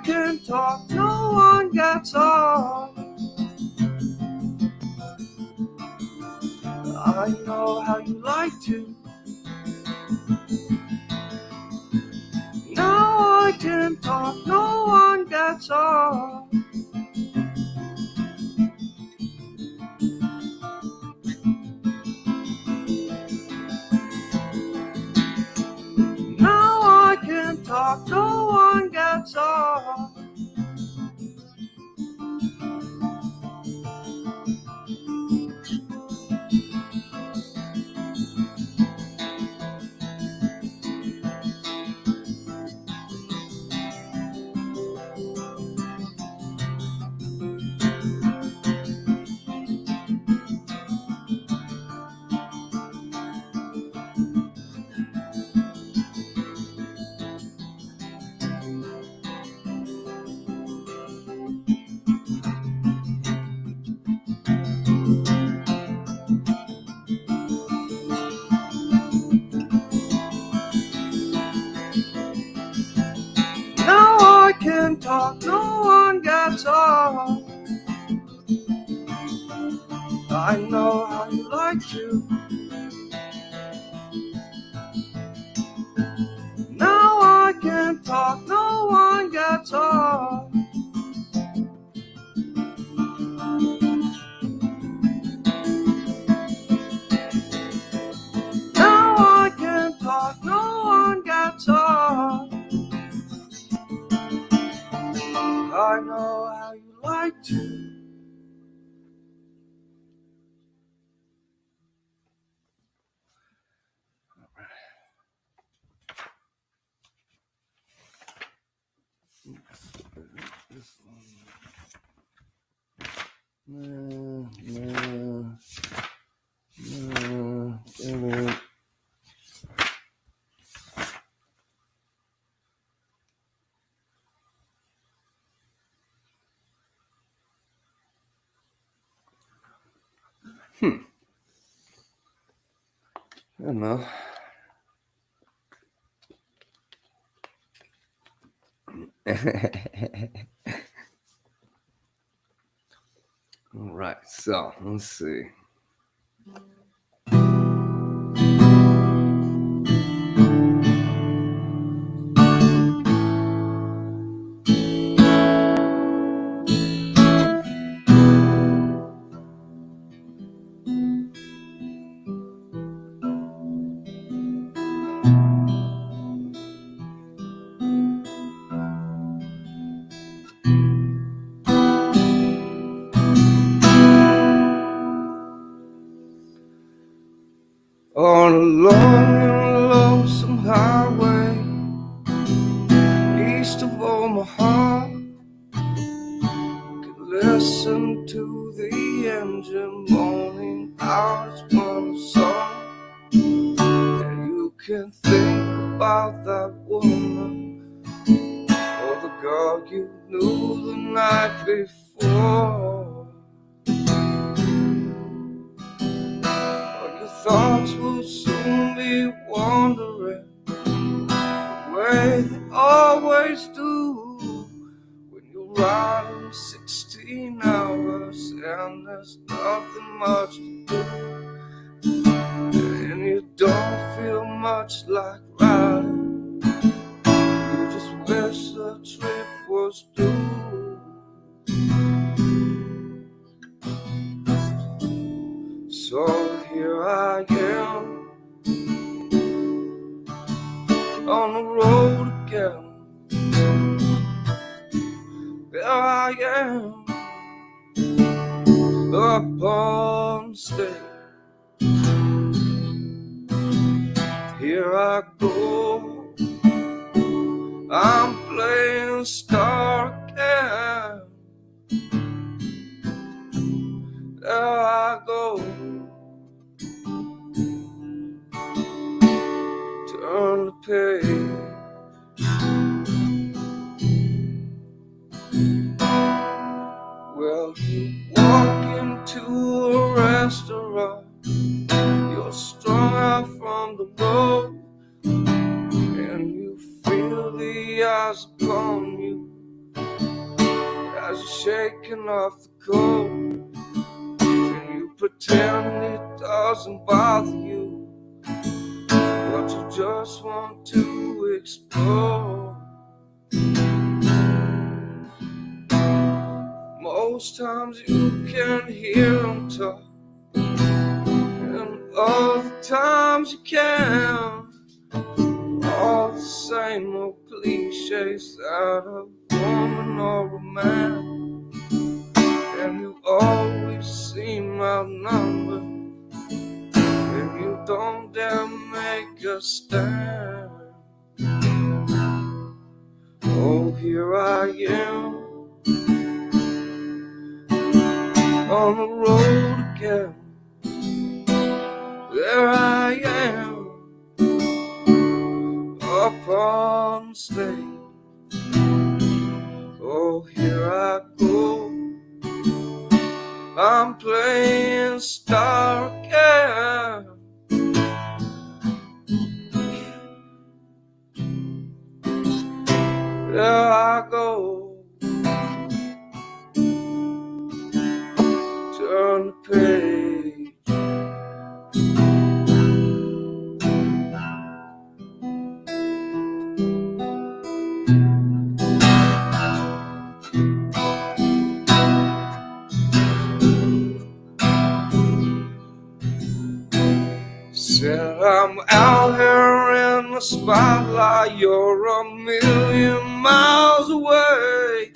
S1: can talk, no one gets off. I know how you like to. Now I can talk, no one gets off. Now I can talk, no one gets off. Now I can talk, no one gets off. I know how you like to. Now I can talk, no one gets off. Now I can talk, no one gets off. I know how you like to. This one. Damn it. I don't know. All right, so let's see. On a long and lonesome highway east of Omaha, could listen to the engine moaning out its one song. And you can think about that woman or the girl you knew the night before. Thoughts will soon be wandering the way they always do when you're riding 16 hours and there's nothing much to do, and you don't feel much like riding. You just wish the trip was due. So here I am on the road again. There I am up on stage. Here I go, I'm playing star again. There I go, turn the page. Well, you walk into a restaurant, you're strung out from the road, and you feel the eyes upon you shaking off the cold, and you pretend it doesn't bother you, but you just want to explore. Most times you can hear them talk, and other times you can't. All the same old cliches that a woman or a man, and you always seem outnumbered, and you don't dare make a stand. Oh, here I am on the road again. There I am up on stage. Oh, here I go, I'm playing star again. There I go, turn the page. Said I'm out here in the spotlight, you're a million miles away.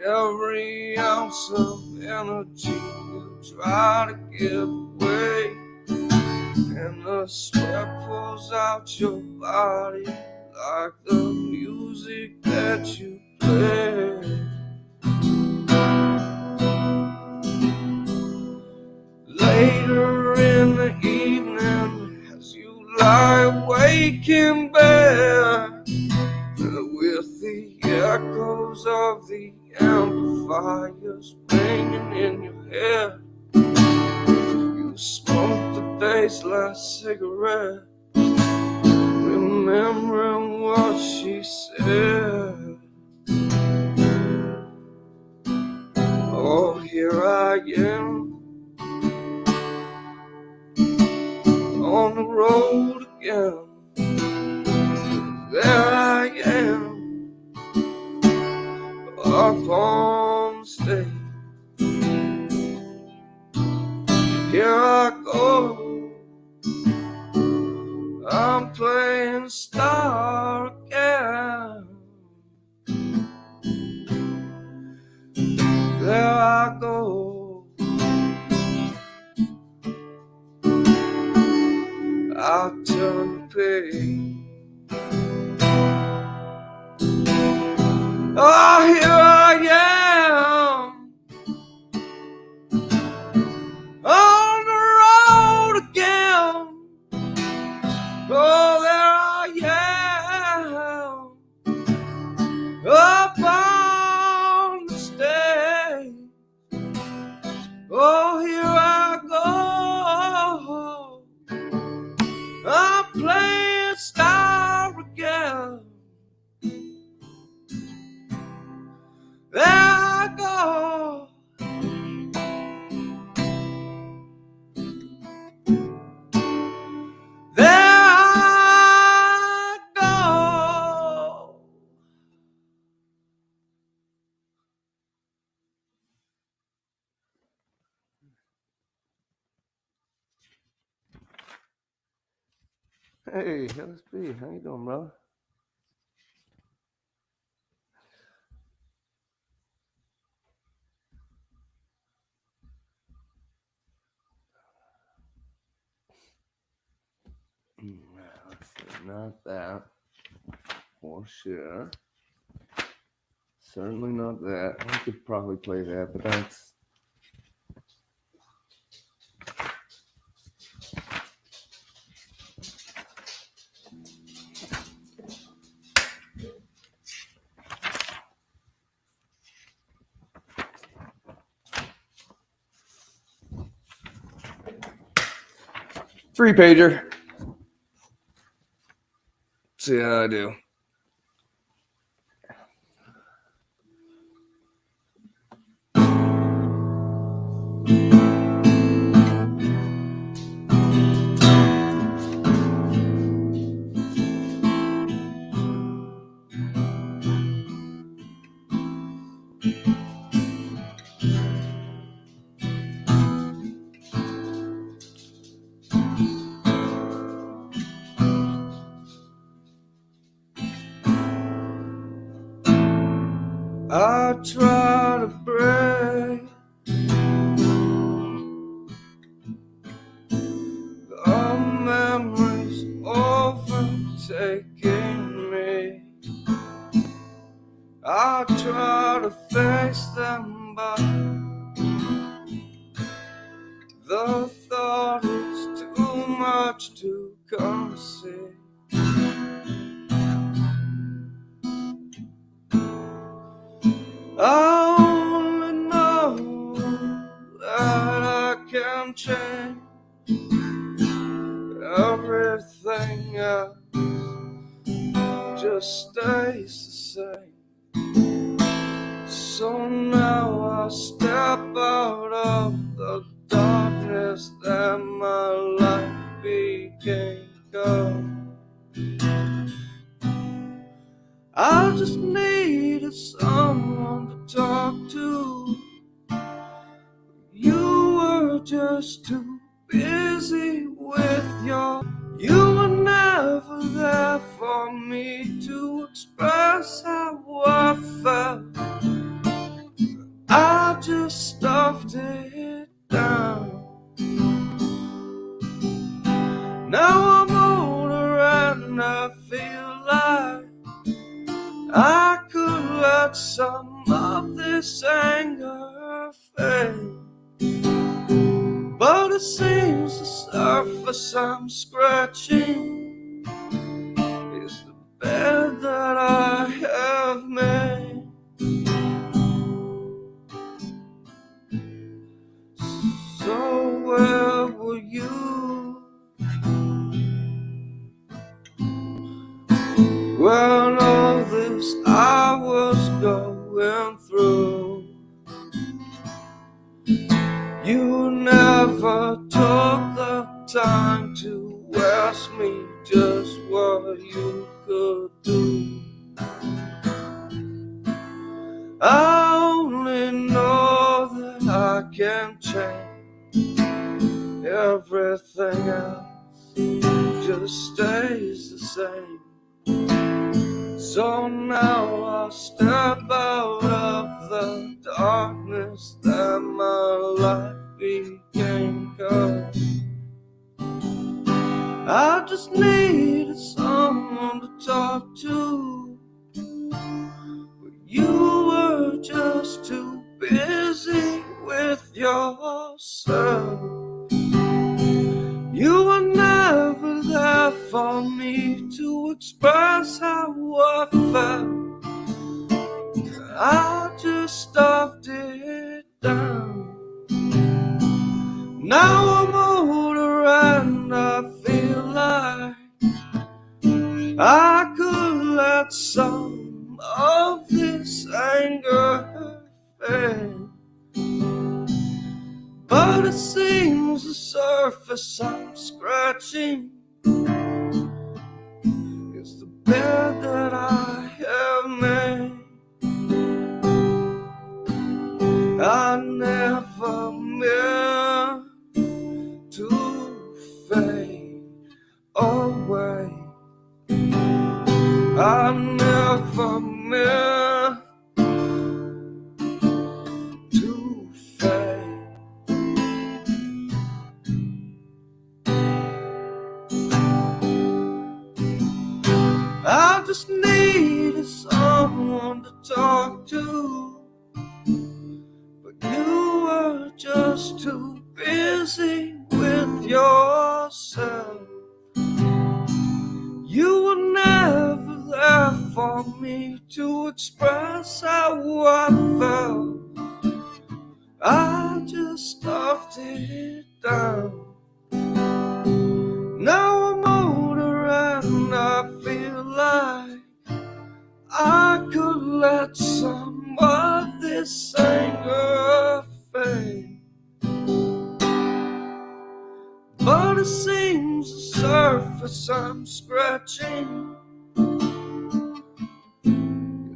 S1: Every ounce of energy you try to give away, and the sweat pulls out your body like the music that you play. Later in the evening, as you lie awake in bed, with the echoes of the amplifiers ringing in your head, you smoke the day's last cigarette, remembering what she said. Oh, here I am on the road again. There I am up on stage. Here I go, I'm playing star again. There I go, I'll turn the page. Oh, here I am on the road again. Oh, there I am up on the stage. Oh, here I go, I'm playing star again. There I go, there I go. Hey, LSP, how you doing, brother? Let's see, not that, for sure. Certainly not that. I could probably play that, but that's... Three-pager. See how I do. I try to break the memories overtaking me. I try to face them, but the thought is too much to conceive. I only know that I can change everything else just stays the same. So now I step out of the darkness that my life became cold. I just needed someone to talk to. You were just too busy with your. You were never there for me to express how I felt. I just stuffed it down. Now I'm older and I feel like I could let some of this anger fade. But it seems the surface I'm scratching is the bed that I have made. So where were you when all this I was going through? You never took the time to ask me just what you could do. I only know that I can change everything else just stays the same. So now I step out of the darkness that my life became cold. I just needed someone to talk to, but you were just too busy with yourself. You were never there for me to express how I felt. I just stuffed it down. Now I'm older and I feel like I could let some of this anger fade. But it seems the surface I'm scratching is the bed that I have made. I never meant to fade away. I never meant to fade. I just needed someone to talk to, but you were just too busy with yourself. You were never there for me to express how I felt. I just stuffed it down. Now I'm older and I feel like I could let some of this anger fade. But it seems the surface I'm scratching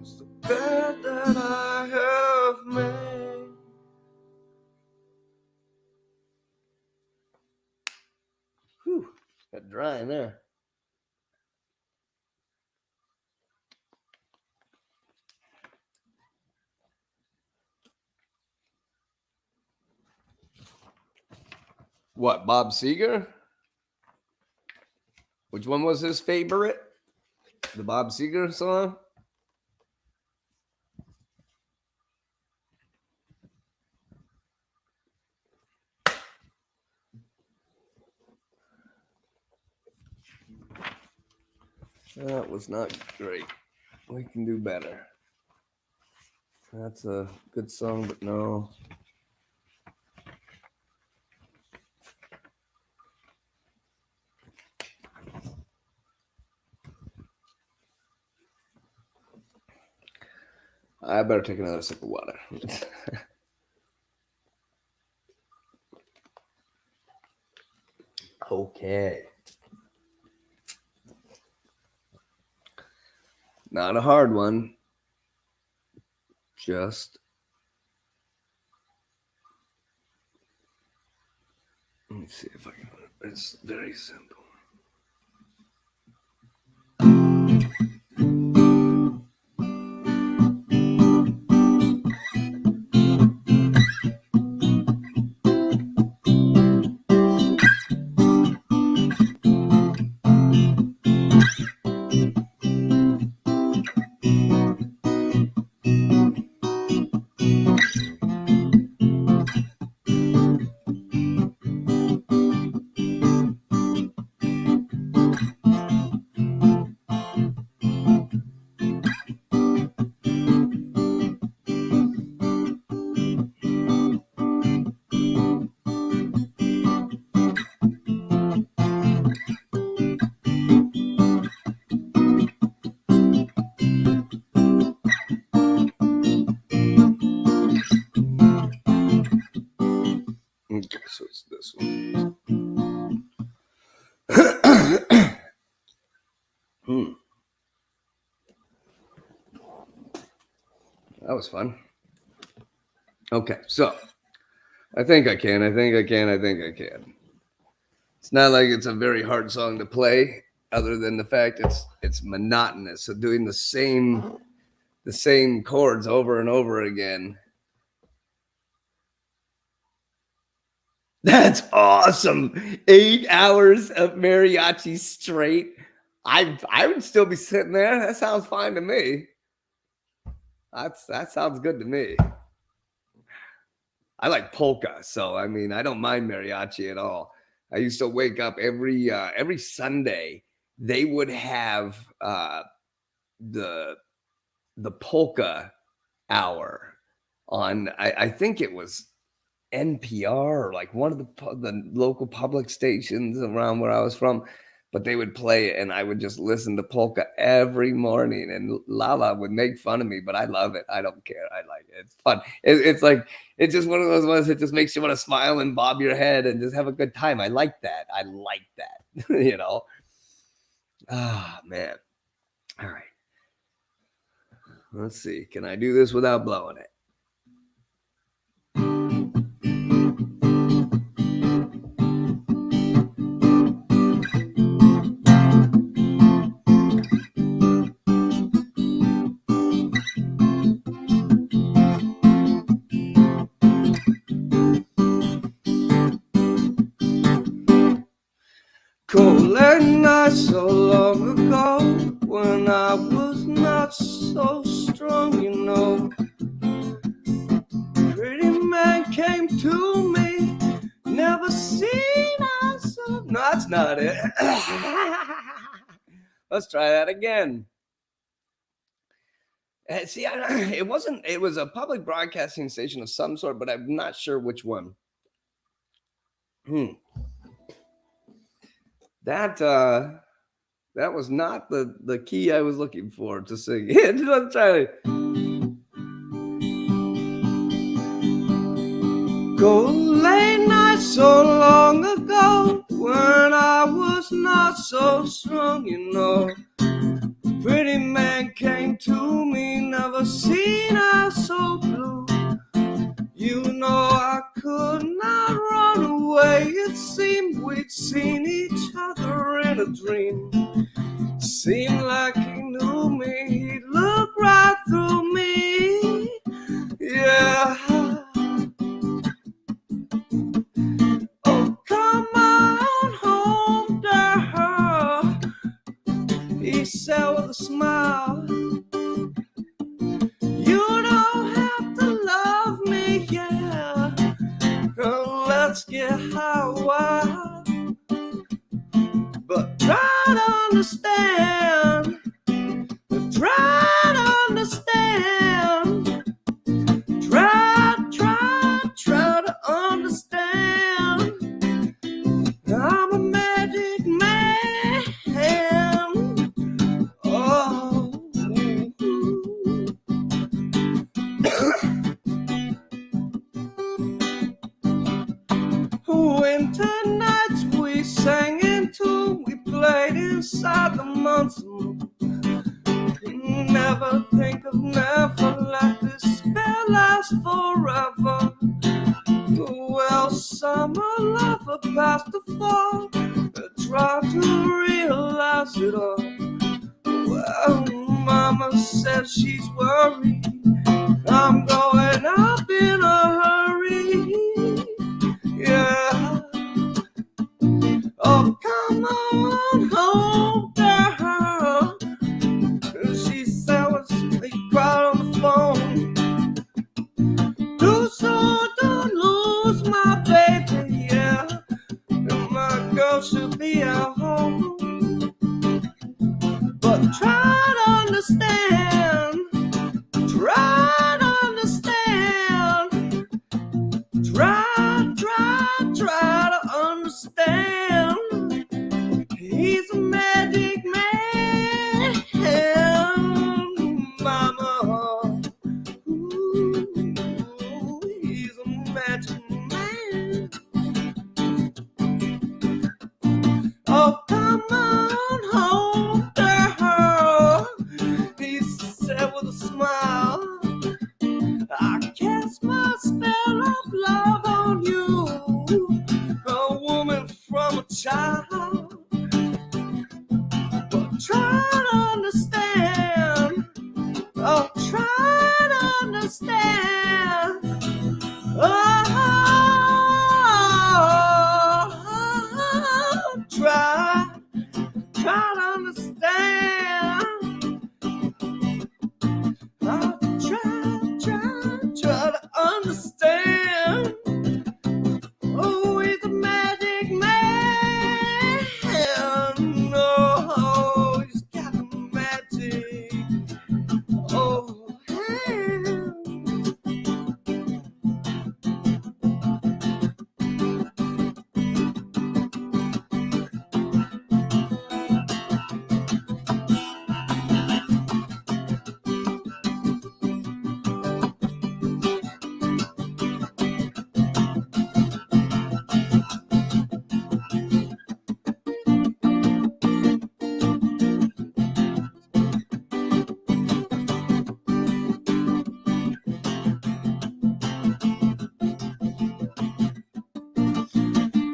S1: is the bed that I have dry in there. What, Bob Seger? Which one was his favorite? The Bob Seger song? That was not great. We can do better. That's a good song, but no. I better take another sip of water. Okay. Not a hard one. Just let me see if I can. It's very simple. Okay, so it's this one. That was fun. Okay, so I think I can. It's not like it's a very hard song to play, other than the fact it's monotonous. So doing the same chords over and over again. That's awesome. 8 hours of mariachi straight. I would still be sitting there. That sounds fine to me. That sounds good to me. I like polka, so I mean I don't mind mariachi at all. I used to wake up every Sunday. They would have the polka hour on. I think it was NPR or like one of the local public stations around where I was from, but they would play it and I would just listen to polka every morning, and Lala would make fun of me, but I love it. I don't care. I like it. It's fun. It's like, it's just one of those ones that just makes you want to smile and bob your head and just have a good time. I like that. You know? Ah, man. All right. Let's see. Can I do this without blowing it? Cold and night so long ago, when I was not so strong, you know. Pretty man came to me, never seen us. No, that's not it. Let's try that again. See, it wasn't. It was a public broadcasting station of some sort, but I'm not sure which one. That was not the key I was looking for to sing. Let's try it. Cold late night so long ago, when I was not so strong, you know. Pretty man came to me, never seen us so blue. You know I could not run away. It seemed we'd seen each other in a dream. Seemed like he knew me, he'd look right through me. Yeah. Oh, come on home, girl, he said with a smile. You don't have to love me, yeah. Girl, let's get high, wild. But try to understand. Try to understand. Try to understand. I'm a magic man. Oh. Winter nights we sang into, we played inside the monsoon. Never think of never, let this spell last forever. Well, summer lover past the fall, try to realize it all. Well, mama said she's worried, I'm going up in a hurry. Yeah. Oh, come on home, girl. She said when she cried on the phone. Too soon to lose my baby, yeah. And my girl should be at home. But try to understand. Try to understand. Try to understand. He's a magic man, mama. Ooh, he's a magic man. Oh, come on home, girl, he said with a smile. I cast my spell of love on you, a woman from a child. But try to understand. Oh, try to understand. Oh, try to understand. Oh, try to understand. Oh, he's a magic man. Oh, he's got the magic. Oh,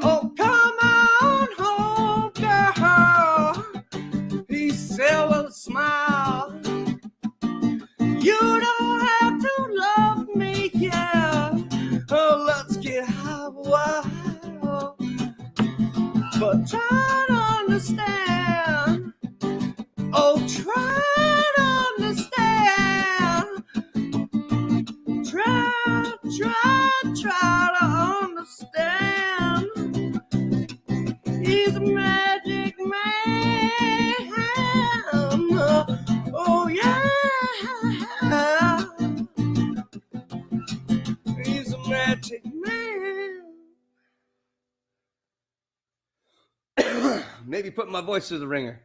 S1: oh, come on home, girl, he said with a smile. You don't have to love me, yeah. Oh, let's get high, wild. But try to understand. Oh, try to understand. Try to understand. He's a magic man. Oh, yeah. He's a magic man. Maybe put my voice through the ringer.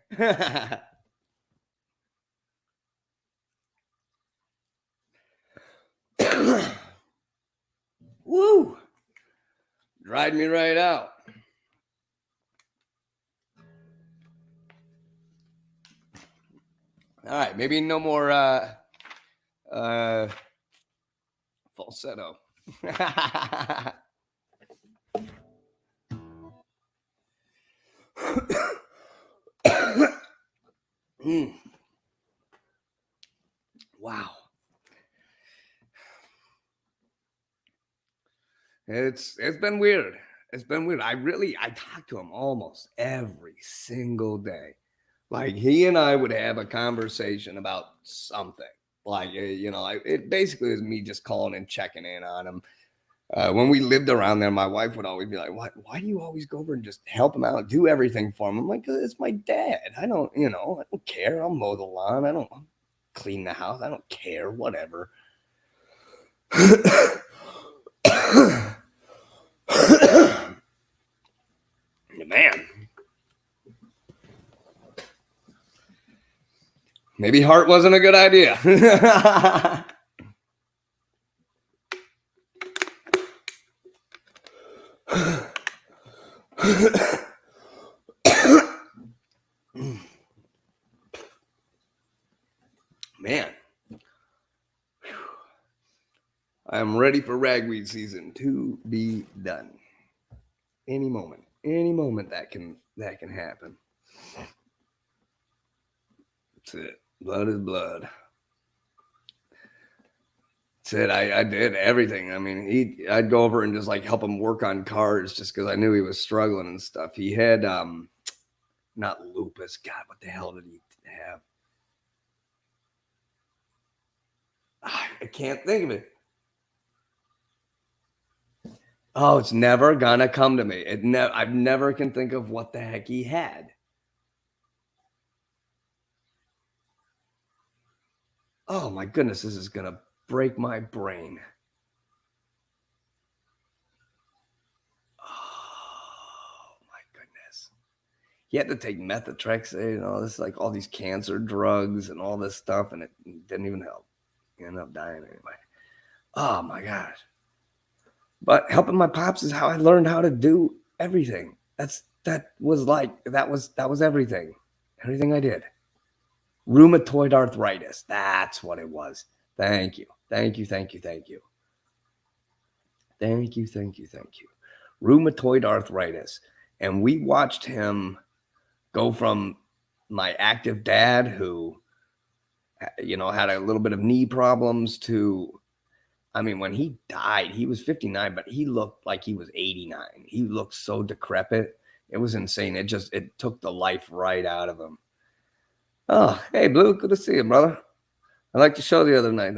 S1: Woo! Dried me right out. All right, maybe no more falsetto. Mm. Wow. It's been weird. It's been weird. I talk to him almost every single day. Like he and I would have a conversation about something. Like it basically is me just calling and checking in on him. When we lived around there, my wife would always be like, Why do you always go over and just help him out, do everything for him?" I'm like, "'Cause it's my dad. I don't care. I'll mow the lawn. I don't clean the house. I don't care. Whatever." Man, maybe heart wasn't a good idea. Man, I am ready for ragweed season to be done. Any moment that can happen. That's it. Blood is blood. That's it. I did everything. I mean, I'd go over and just like help him work on cars just because I knew he was struggling and stuff. He had not lupus. God, what the hell did he have? I can't think of it. Oh, it's never gonna come to me. I never can think of what the heck he had. Oh my goodness, this is gonna break my brain. Oh my goodness. He had to take methotrexate and all this, like all these cancer drugs and all this stuff, and it didn't even help. He ended up dying anyway. Oh my gosh. But helping my pops is how I learned how to do everything. That was everything. Everything I did. Rheumatoid arthritis. That's what it was. Thank you. Thank you. Thank you. Thank you. Thank you. Thank you. Thank you. Rheumatoid arthritis. And we watched him go from my active dad who had a little bit of knee problems to, I mean, when he died, he was 59, but he looked like he was 89. He looked so decrepit. It was insane. It took the life right out of him. Oh, hey, Blue, good to see you, brother. I liked the show the other night.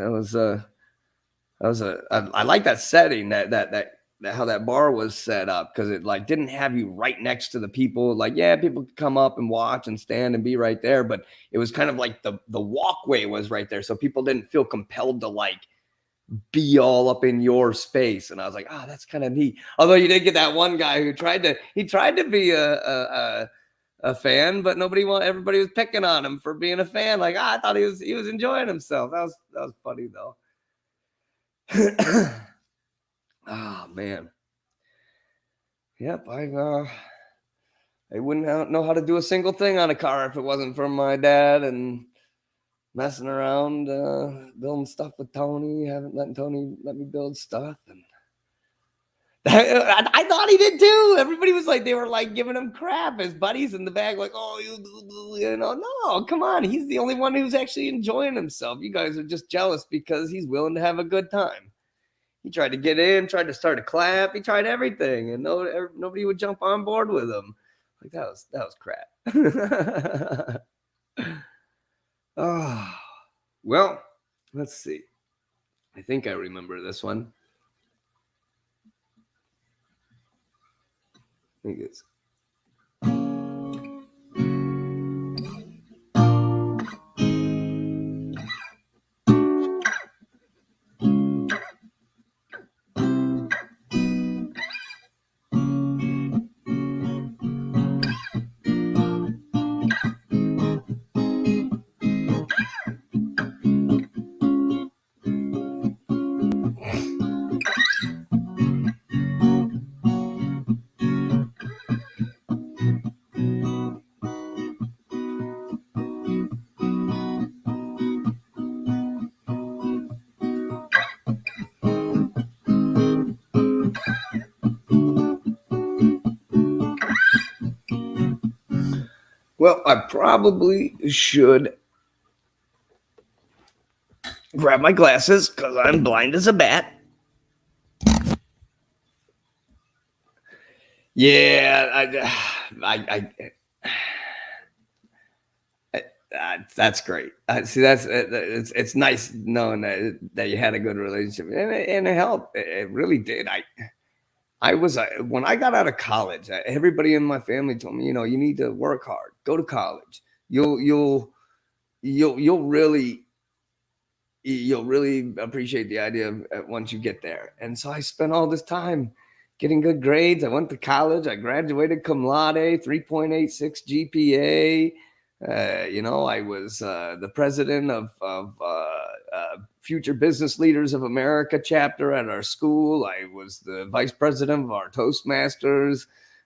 S1: I like that setting, that how that bar was set up, because it like didn't have you right next to the people. Like, yeah, people could come up and watch and stand and be right there, but it was kind of like the walkway was right there, so people didn't feel compelled to like be all up in your space. And I was like, that's kind of neat. Although you did get that one guy who tried to be a fan, but everybody was picking on him for being a fan. Like, I thought he was enjoying himself. That was funny though. Oh man. Yep, I wouldn't know how to do a single thing on a car if it wasn't for my dad and messing around, building stuff with Tony, letting Tony let me build stuff. And I thought he did too. Everybody was like, they were like giving him crap. His buddies in the back, like, "Oh, no, come on. He's the only one who's actually enjoying himself. You guys are just jealous because he's willing to have a good time." He tried to get in, tried to start a clap. He tried everything, and nobody would jump on board with him. Like that was crap. Oh, well, let's see. I think I remember this one. I think it's Well, I probably should grab my glasses because I'm blind as a bat. Yeah, that's great. See, it's nice knowing that you had a good relationship, and it helped. It really did. I was when I got out of college, everybody in my family told me, you need to work hard, go to college. You'll really appreciate the idea of once you get there. And so I spent all this time getting good grades. I went to college. I graduated cum laude, 3.86 GPA. I was the president of Future Business Leaders of America chapter at our school. I was the vice president of our Toastmasters.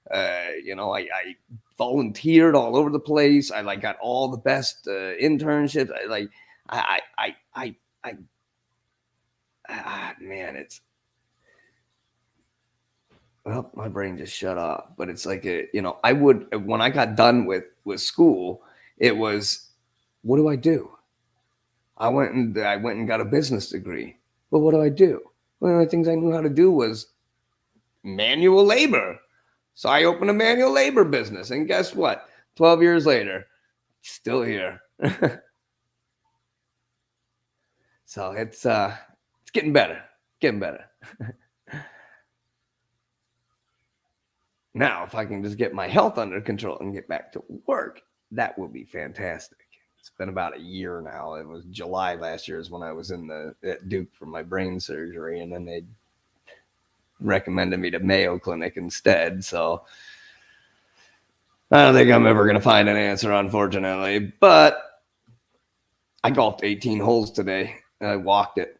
S1: I volunteered all over the place. I got all the best internships. Man, my brain just shut off. But it's like I would, when I got done with school, it was, what do I do? I went and got a business degree. But what do I do? One of the things I knew how to do was manual labor. So I opened a manual labor business, and guess what? 12 years later, still here. So it's getting better. Now, if I can just get my health under control and get back to work, that will be fantastic. It's been about a year now. It was July last year is when I was at Duke for my brain surgery, and then they recommended me to Mayo Clinic instead. So I don't think I'm ever going to find an answer, unfortunately. But I golfed 18 holes today, and I walked it.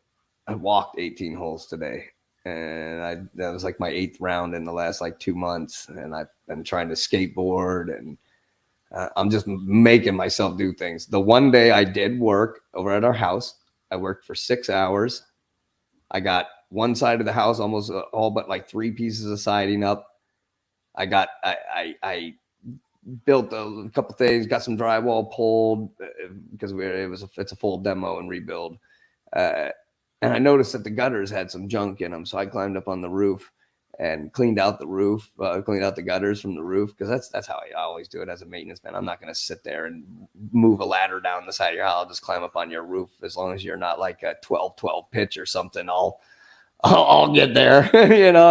S1: I walked 18 holes today, and that was like my 8th round in the last 2 months. And I've been trying to skateboard, and I'm just making myself do things. The one day I did work over at our house, I worked for 6 hours. I got one side of the house almost all but 3 pieces of siding up. I built a couple things, got some drywall pulled because it's a full demo and rebuild. And I noticed that the gutters had some junk in them. So I climbed up on the roof and cleaned out the roof, cleaned out the gutters from the roof. Cause that's how I always do it as a maintenance man. I'm not going to sit there and move a ladder down the side of your house. I'll just climb up on your roof. As long as you're not like a 12-12 pitch or something, I'll get there,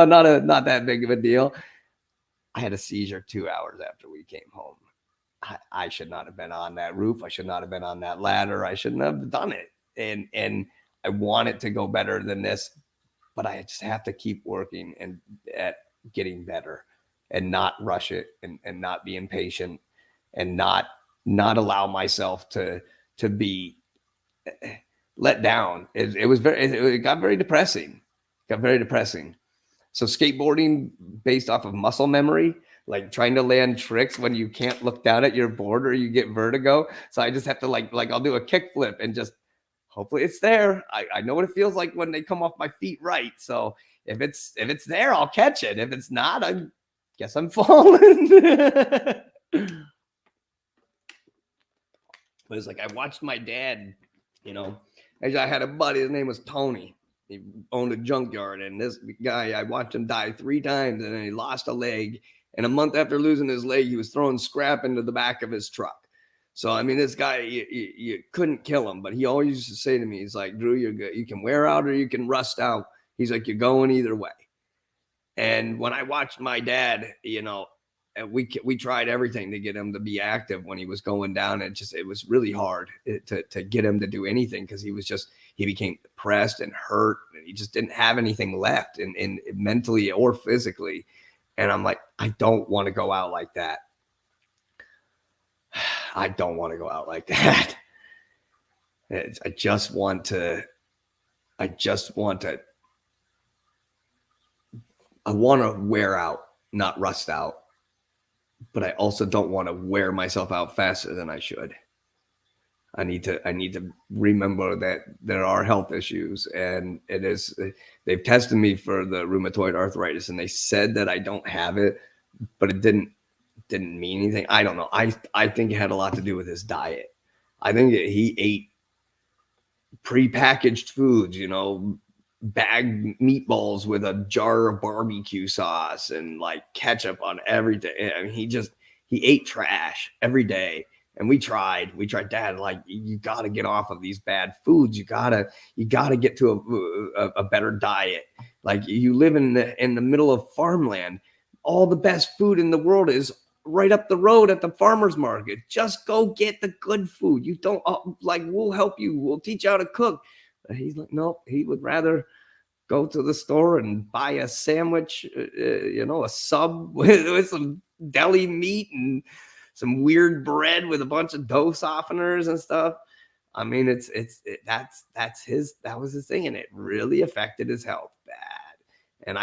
S1: not that big of a deal. I had a seizure 2 hours after we came home. I should not have been on that roof. I should not have been on that ladder. I shouldn't have done it. And I want it to go better than this, but I just have to keep working and at getting better and not rush it and not be impatient and not allow myself to be let down. It got very depressing. So skateboarding based off of muscle memory, like trying to land tricks when you can't look down at your board or you get vertigo. So I just have to I'll do a kickflip and just hopefully it's there. I know what it feels like when they come off my feet right. So if it's there, I'll catch it. If it's not, I guess I'm falling. But it's I watched my dad, I had a buddy, his name was Tony. He owned a junkyard, and this guy, I watched him die 3 times, and then he lost a leg. And a month after losing his leg, he was throwing scrap into the back of his truck. So, I mean, this guy, you couldn't kill him, but he always used to say to me, he's like, Drew, you're good. You can wear out or you can rust out. He's like, you're going either way. And when I watched my dad, we tried everything to get him to be active when he was going down. It was really hard to get him to do anything because he became depressed and hurt, and he just didn't have anything left in mentally or physically. And I'm like, I don't want to go out like that. I don't want to go out like that. I just want to wear out, not rust out. But I also don't want to wear myself out faster than I should. I need to remember that there are health issues, and they've tested me for the rheumatoid arthritis, and they said that I don't have it, but it didn't didn't mean anything. I don't know. I think it had a lot to do with his diet. I think he ate prepackaged foods, bagged meatballs with a jar of barbecue sauce and like ketchup on everything. I mean, he ate trash every day. And we tried, Dad, like, you got to get off of these bad foods. You gotta get to a better diet. Like, you live in the middle of farmland. All the best food in the world is right up the road at the farmer's market. Just go get the good food. You don't like, we'll help you. We'll teach you how to cook. But he's like, no, he would rather go to the store and buy a sandwich, a sub with some deli meat and some weird bread with a bunch of dough softeners and stuff. I mean, that was his thing, and it really affected his health bad. And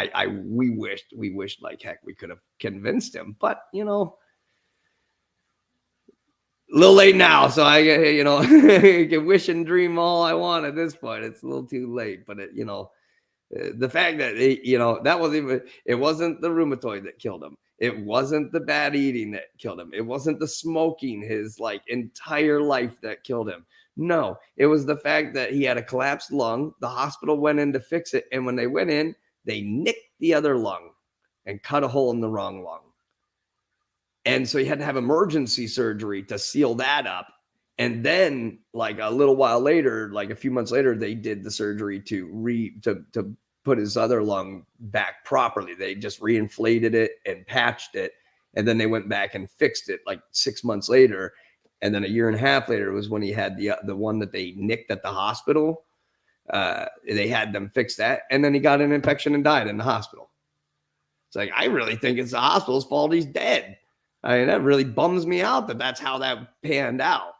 S1: we wished like heck we could have convinced him, but a little late now. So I can wish and dream all I want at this point. It's a little too late, but the fact that it wasn't the rheumatoid that killed him. It wasn't the bad eating that killed him. It wasn't the smoking his like entire life that killed him. No, it was the fact that he had a collapsed lung. The hospital went in to fix it. And when they went in, they nicked the other lung and cut a hole in the wrong lung. And so he had to have emergency surgery to seal that up. And then like a little while later, like a few months later, they did the surgery to put his other lung back properly. They just reinflated it and patched it. And then they went back and fixed it like 6 months later. And then a year and a half later was when he had the one that they nicked at the hospital. They had them fix that. And then he got an infection and died in the hospital. It's like, I really think it's the hospital's fault he's dead. I mean, that really bums me out that that's how that panned out.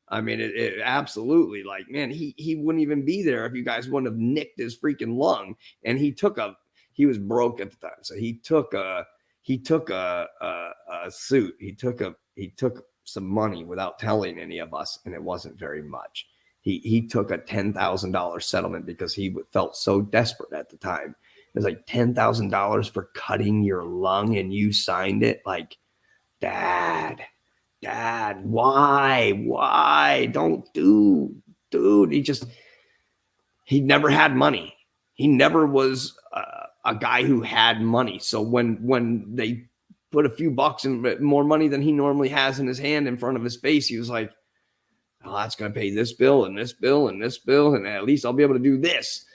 S1: I mean, it absolutely, like, man, he wouldn't even be there if you guys wouldn't have nicked his freaking lung. And he was broke at the time. So he took a suit. He took some money without telling any of us. And it wasn't very much. He took a $10,000 settlement because he felt so desperate at the time. It was like $10,000 for cutting your lung, and you signed it. Like, Dad, why? Don't dude. He never had money. He never was a guy who had money. So when they put a few bucks and more money than he normally has in his hand in front of his face, he was like, oh, that's going to pay this bill and this bill and this bill. And at least I'll be able to do this.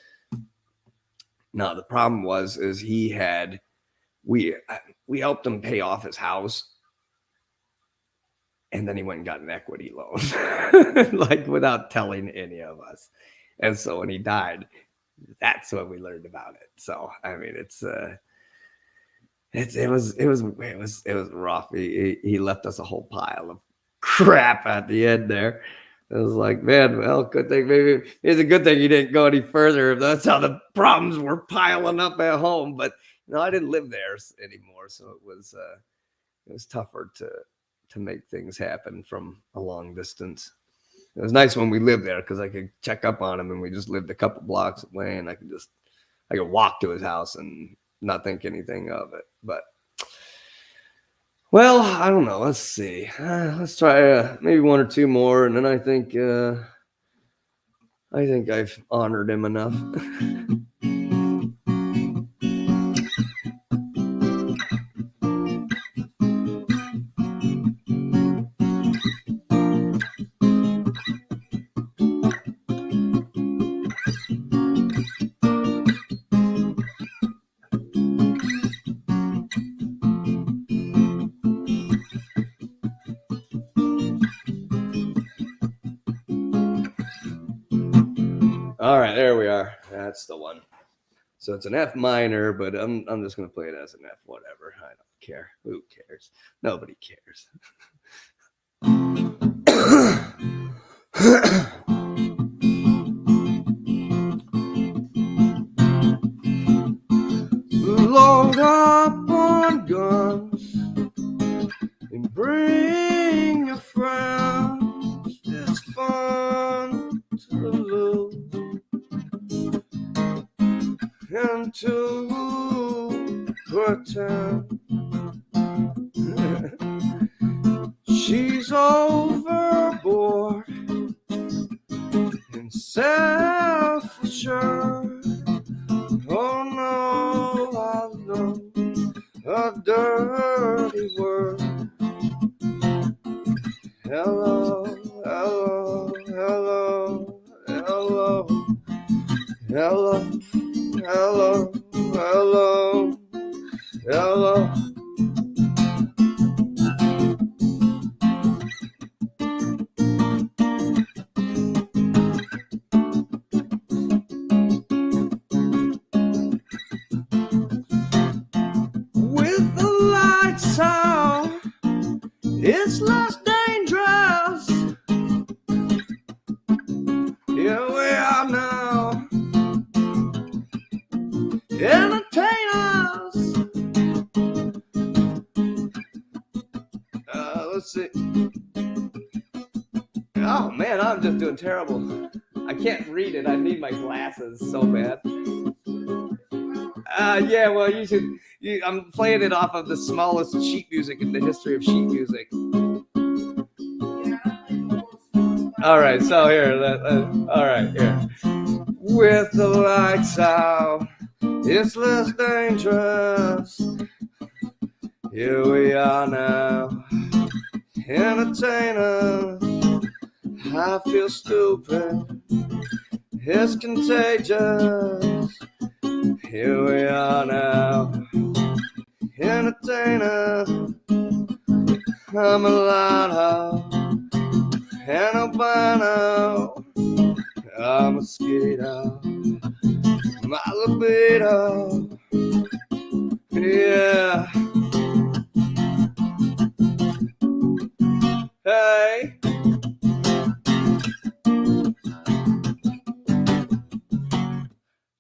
S1: No, the problem is we helped him pay off his house. And then he went and got an equity loan, like without telling any of us. And so when he died, that's when we learned about it. So, I mean, it was rough. He left us a whole pile of crap at the end there. It was like, man, well, good thing, maybe it's a good thing you didn't go any further. If that's how the problems were piling up at home. But I didn't live there anymore. So it was tougher to make things happen from a long distance. It was nice when we lived there because I could check up on him, and we just lived a couple blocks away, and I could walk to his house and not think anything of it. But, well, I don't know. Let's see. Let's try maybe one or two more, and then I think I've honored him enough. All right, there we are. That's the one. So it's an F minor, but I'm just going to play it as an F, whatever. I don't care. Who cares? Nobody cares. Load up on guns and bring your friends. It's fun to lose and to pretend. is overboard and self-assured. Oh no, I know a dirty word. Hello, hello, hello, hello, hello, hello, hello, hello. With the lights out, it's less dangerous. Here we are now, entertainers. Let's see. Oh man, I'm just doing terrible. I can't read it. I need my glasses so bad. Yeah, well, you should. I'm playing it off of the smallest sheet music in the history of sheet music. All right, so here. All right, here. With the lights out, it's less dangerous. Here we are now, entertainers. I feel stupid. It's contagious. Here we are now, entertainer. I'm a lighter and albino. I'm a mosquito, my libido. Yeah. Hey.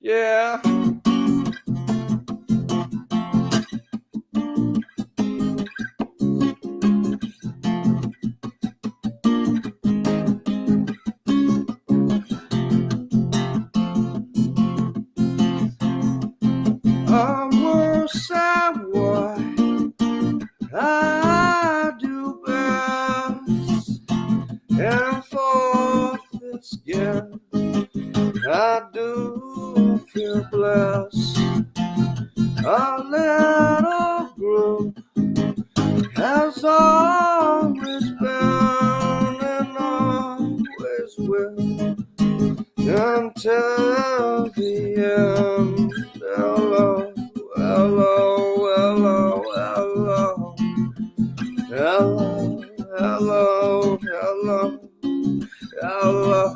S1: Yeah. Worse at what I do best, and for this gift I do feel blessed. A little group has always been and always will until the end. Hello, hello, hello, hello, hello, hello, hello, hello,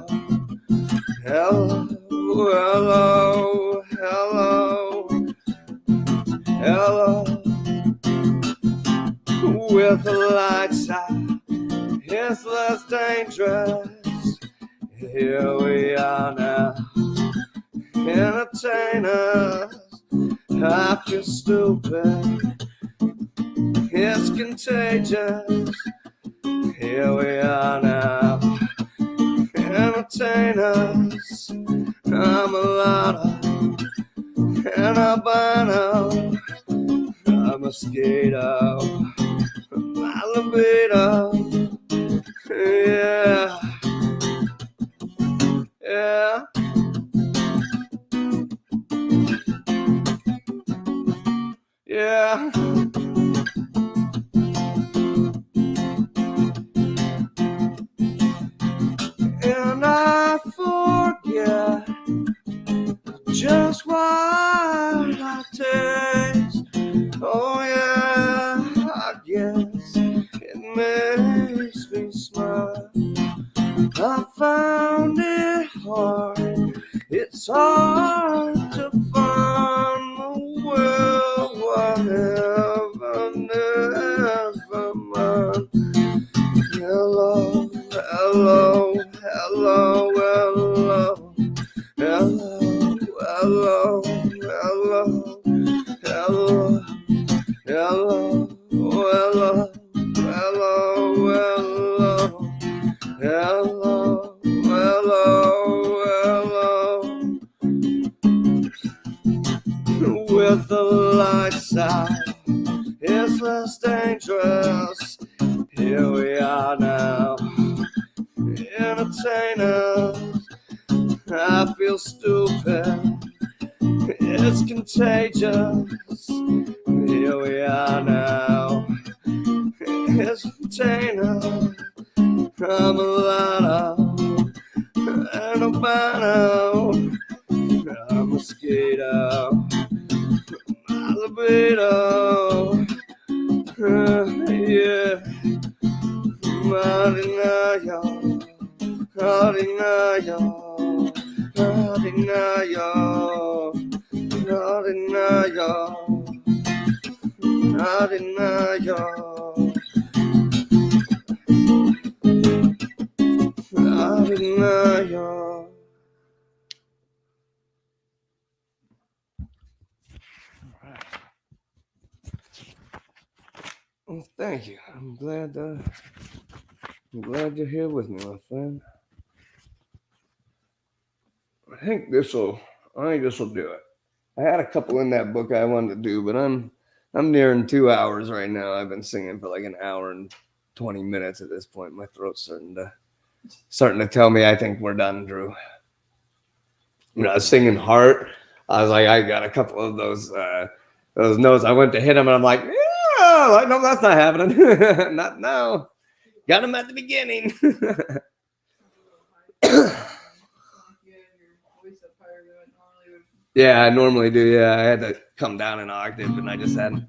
S1: hello, hello, hello, hello. With the lights out, it's less dangerous. Here we are now, entertainers. I feel stupid, it's contagious. Here we are now, entertainers. I'm a lighter and albino. I'm a mosquito, my libido. Yeah, yeah. Yeah. And I forget just what I taste. Oh yeah, I guess it makes me smile. I found it hard. It's hard to find the world, whatever, never mind. Hello, hello, hello, hello, hello, hello, hello, hello, hello, hello, hello, hello, hello, with the lights out, it's less dangerous. Here we are now, entertainers. I feel stupid, it's contagious. Here we are now, entertainers. I'm a lotto and a mano, a mosquito, a libido. Yeah, Marinayo, Marinayo, Marinayo, Marinayo, Marinayo, Marinayo. Well, thank you. I'm glad you're here with me, my friend. I think this will do it. I had a couple in that book I wanted to do, but I'm nearing 2 hours right now. I've been singing for like an hour and 20 minutes at this point. My throat's starting to tell me I think we're done, Drew. You know, I was singing Heart. I was like, I got a couple of those notes. I went to hit them, and I'm like, yeah, like, no, that's not happening. Not now. Got them at the beginning. Yeah, I normally do. Yeah, I had to come down an octave, and I just hadn't.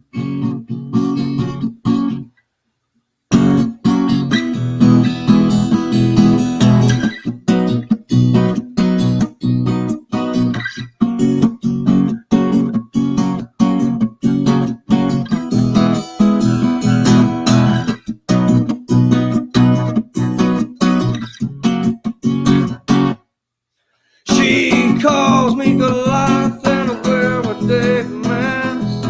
S1: She calls me Goliath and I wear a Dave mask.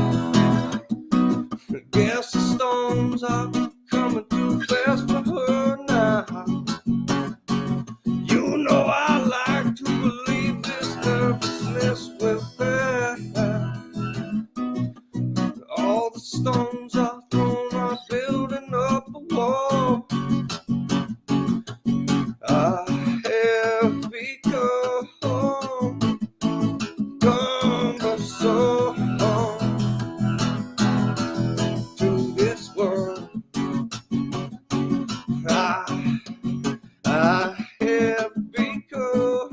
S1: I guess the storms are coming too fast for her now. You know I like to believe this nervousness will pass. All the stones are thrown are building up a wall. I have become so to this world. I have become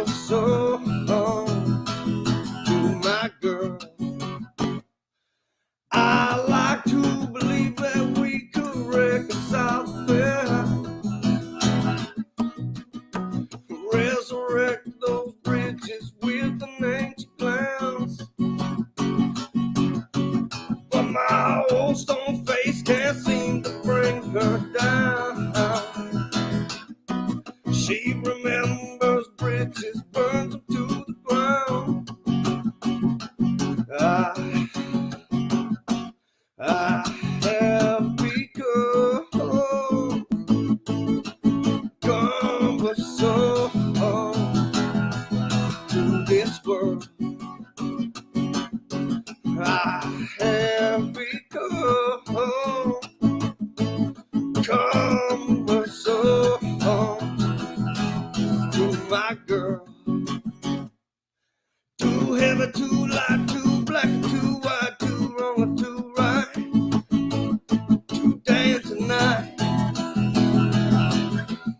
S1: so to my girl. I like to believe that we could reconcile there, resurrect those bridges with an ancient glance. But my old stone face can't seem to bring her down. She remembers bridges, burns them to the ground. I have become so to this world. I have become so to my girl. Too heavy, too light, too black, too white, too wrong, too right. To dance tonight.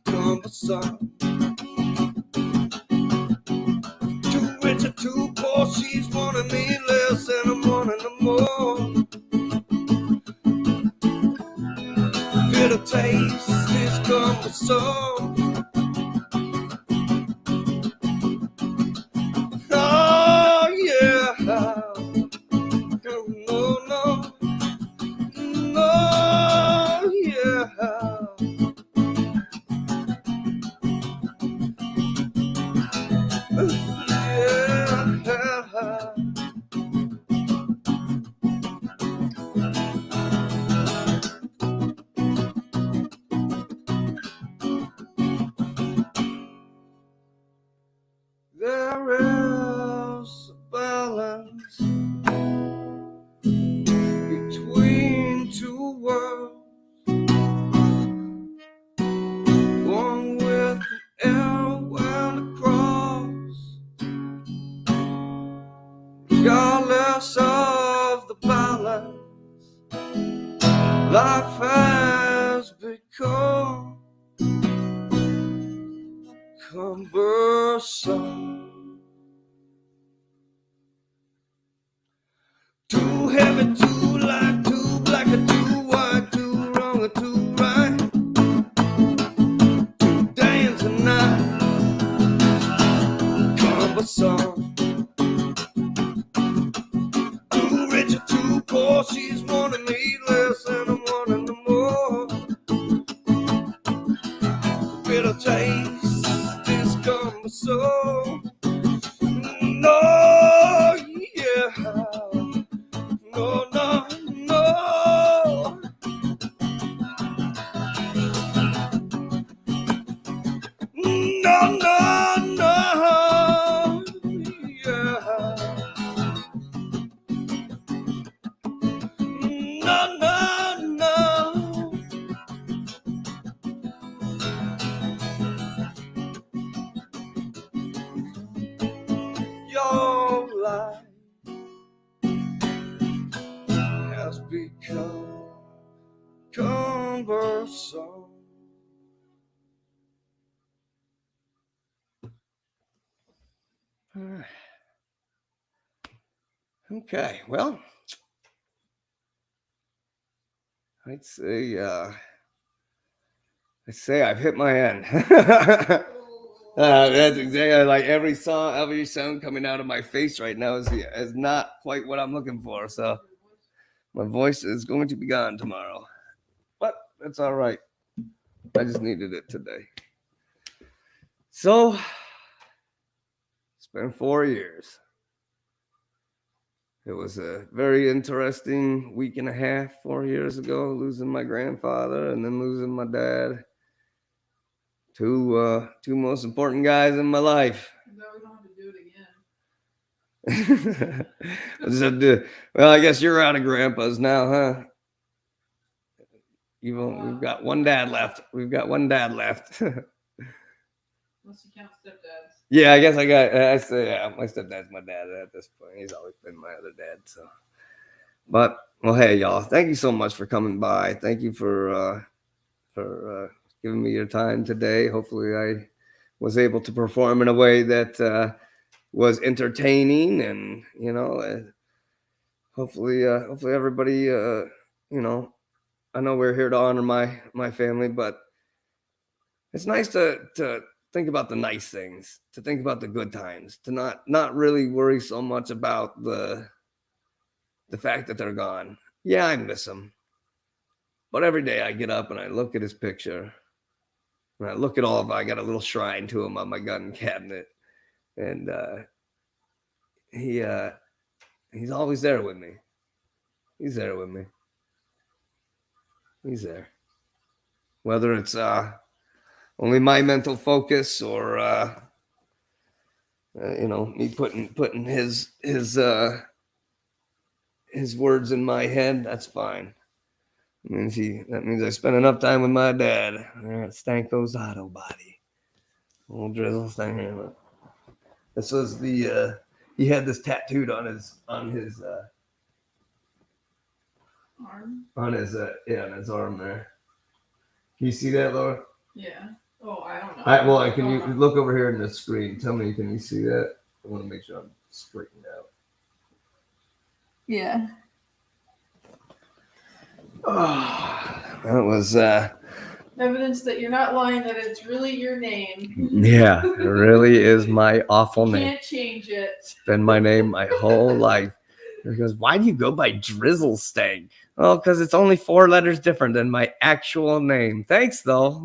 S1: Cumbersome. Too rich or too poor, she's wanting me less and I'm wanting her more. Bitter taste is cumbersome. Oh yeah. No, yeah. There is a balance between loss of the balance. Life has become cumbersome. Too heavy, too light, too black, or too white, too wrong, or too right. Too day and tonight, cumbersome. Too rich or too poor, she's wanting me less and I'm wanting them more. Bitter taste is cumbersome. No, yeah. No, no, no. No, no, no. Yeah. No, no, no. Your life has become cumbersome. Okay, well, I'd say I've hit my end. That's exactly like every sound coming out of my face right now is not quite what I'm looking for. So my voice is going to be gone tomorrow, but that's all right. I just needed it today. So it's been 4 years. It was a very interesting week and a half 4 years ago, losing my grandfather and then losing my dad. Two most important guys in my life.
S3: No, we don't have to do it again.
S1: Well, I guess you're out of grandpas now, huh? We've got one dad left.
S3: Unless you count stepdads.
S1: Yeah, I guess I say my stepdad's my dad at this point. He's always been my other dad. So, but well, hey y'all, thank you so much for coming by. Thank you for giving me your time today. Hopefully, I was able to perform in a way that was entertaining, and hopefully everybody, I know we're here to honor my family, but it's nice to think about the nice things, to think about the good times, to not really worry so much about the fact that they're gone. Yeah, I miss them, but every day I get up and I look at his picture, and I look at I got a little shrine to him on my gun cabinet, and he's always there with me. He's there with me. He's there. Whether it's only my mental focus or me putting his words in my head, that's fine. That means I spent enough time with my dad there at Stanko's Auto Body. Old Drizzle Stank. This was he had this tattooed on his
S3: arm.
S1: On his arm there. Can you see that, Laura?
S3: Yeah. Oh, I don't know.
S1: Can you look over here in the screen? Tell me, can you see that? I want to make sure I'm straightened out.
S3: Yeah.
S1: Oh, that was
S3: evidence that you're not lying, that it's really your name.
S1: Yeah, it really is my awful name.
S3: Can't change it.
S1: It's been my name my whole life. He goes, why do you go by Drizzle Stank? Oh, because it's only 4 letters different than my actual name. Thanks, though.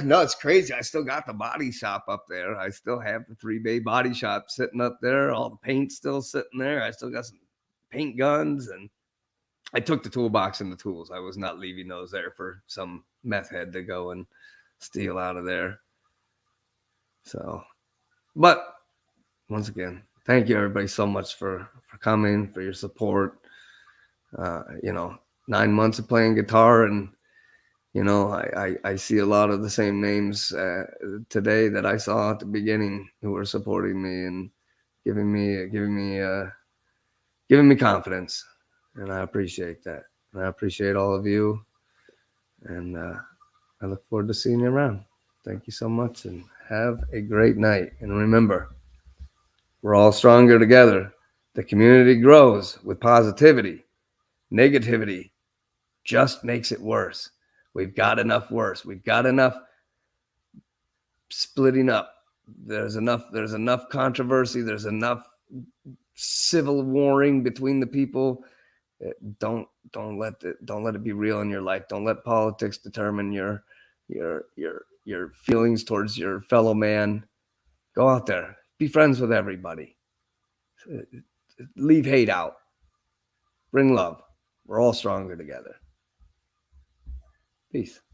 S1: No, it's crazy. I still got the body shop up there. I still have the 3-bay body shop sitting up there. All the paint's still sitting there. I still got some paint guns, and I took the toolbox and the tools. I was not leaving those there for some meth head to go and steal out of there. So, but once again, thank you everybody so much for coming, for your support. 9 months of playing guitar and You know, I see a lot of the same names today that I saw at the beginning who are supporting me and giving me confidence, and I appreciate that. And I appreciate all of you, and I look forward to seeing you around. Thank you so much, and have a great night. And remember, we're all stronger together. The community grows with positivity. Negativity just makes it worse. We've got enough worse. We've got enough splitting up. There's enough controversy. There's enough civil warring between the people. Don't let it be real in your life. Don't let politics determine your feelings towards your fellow man. Go out there, be friends with everybody. Leave hate out. Bring love. We're all stronger together. Peace.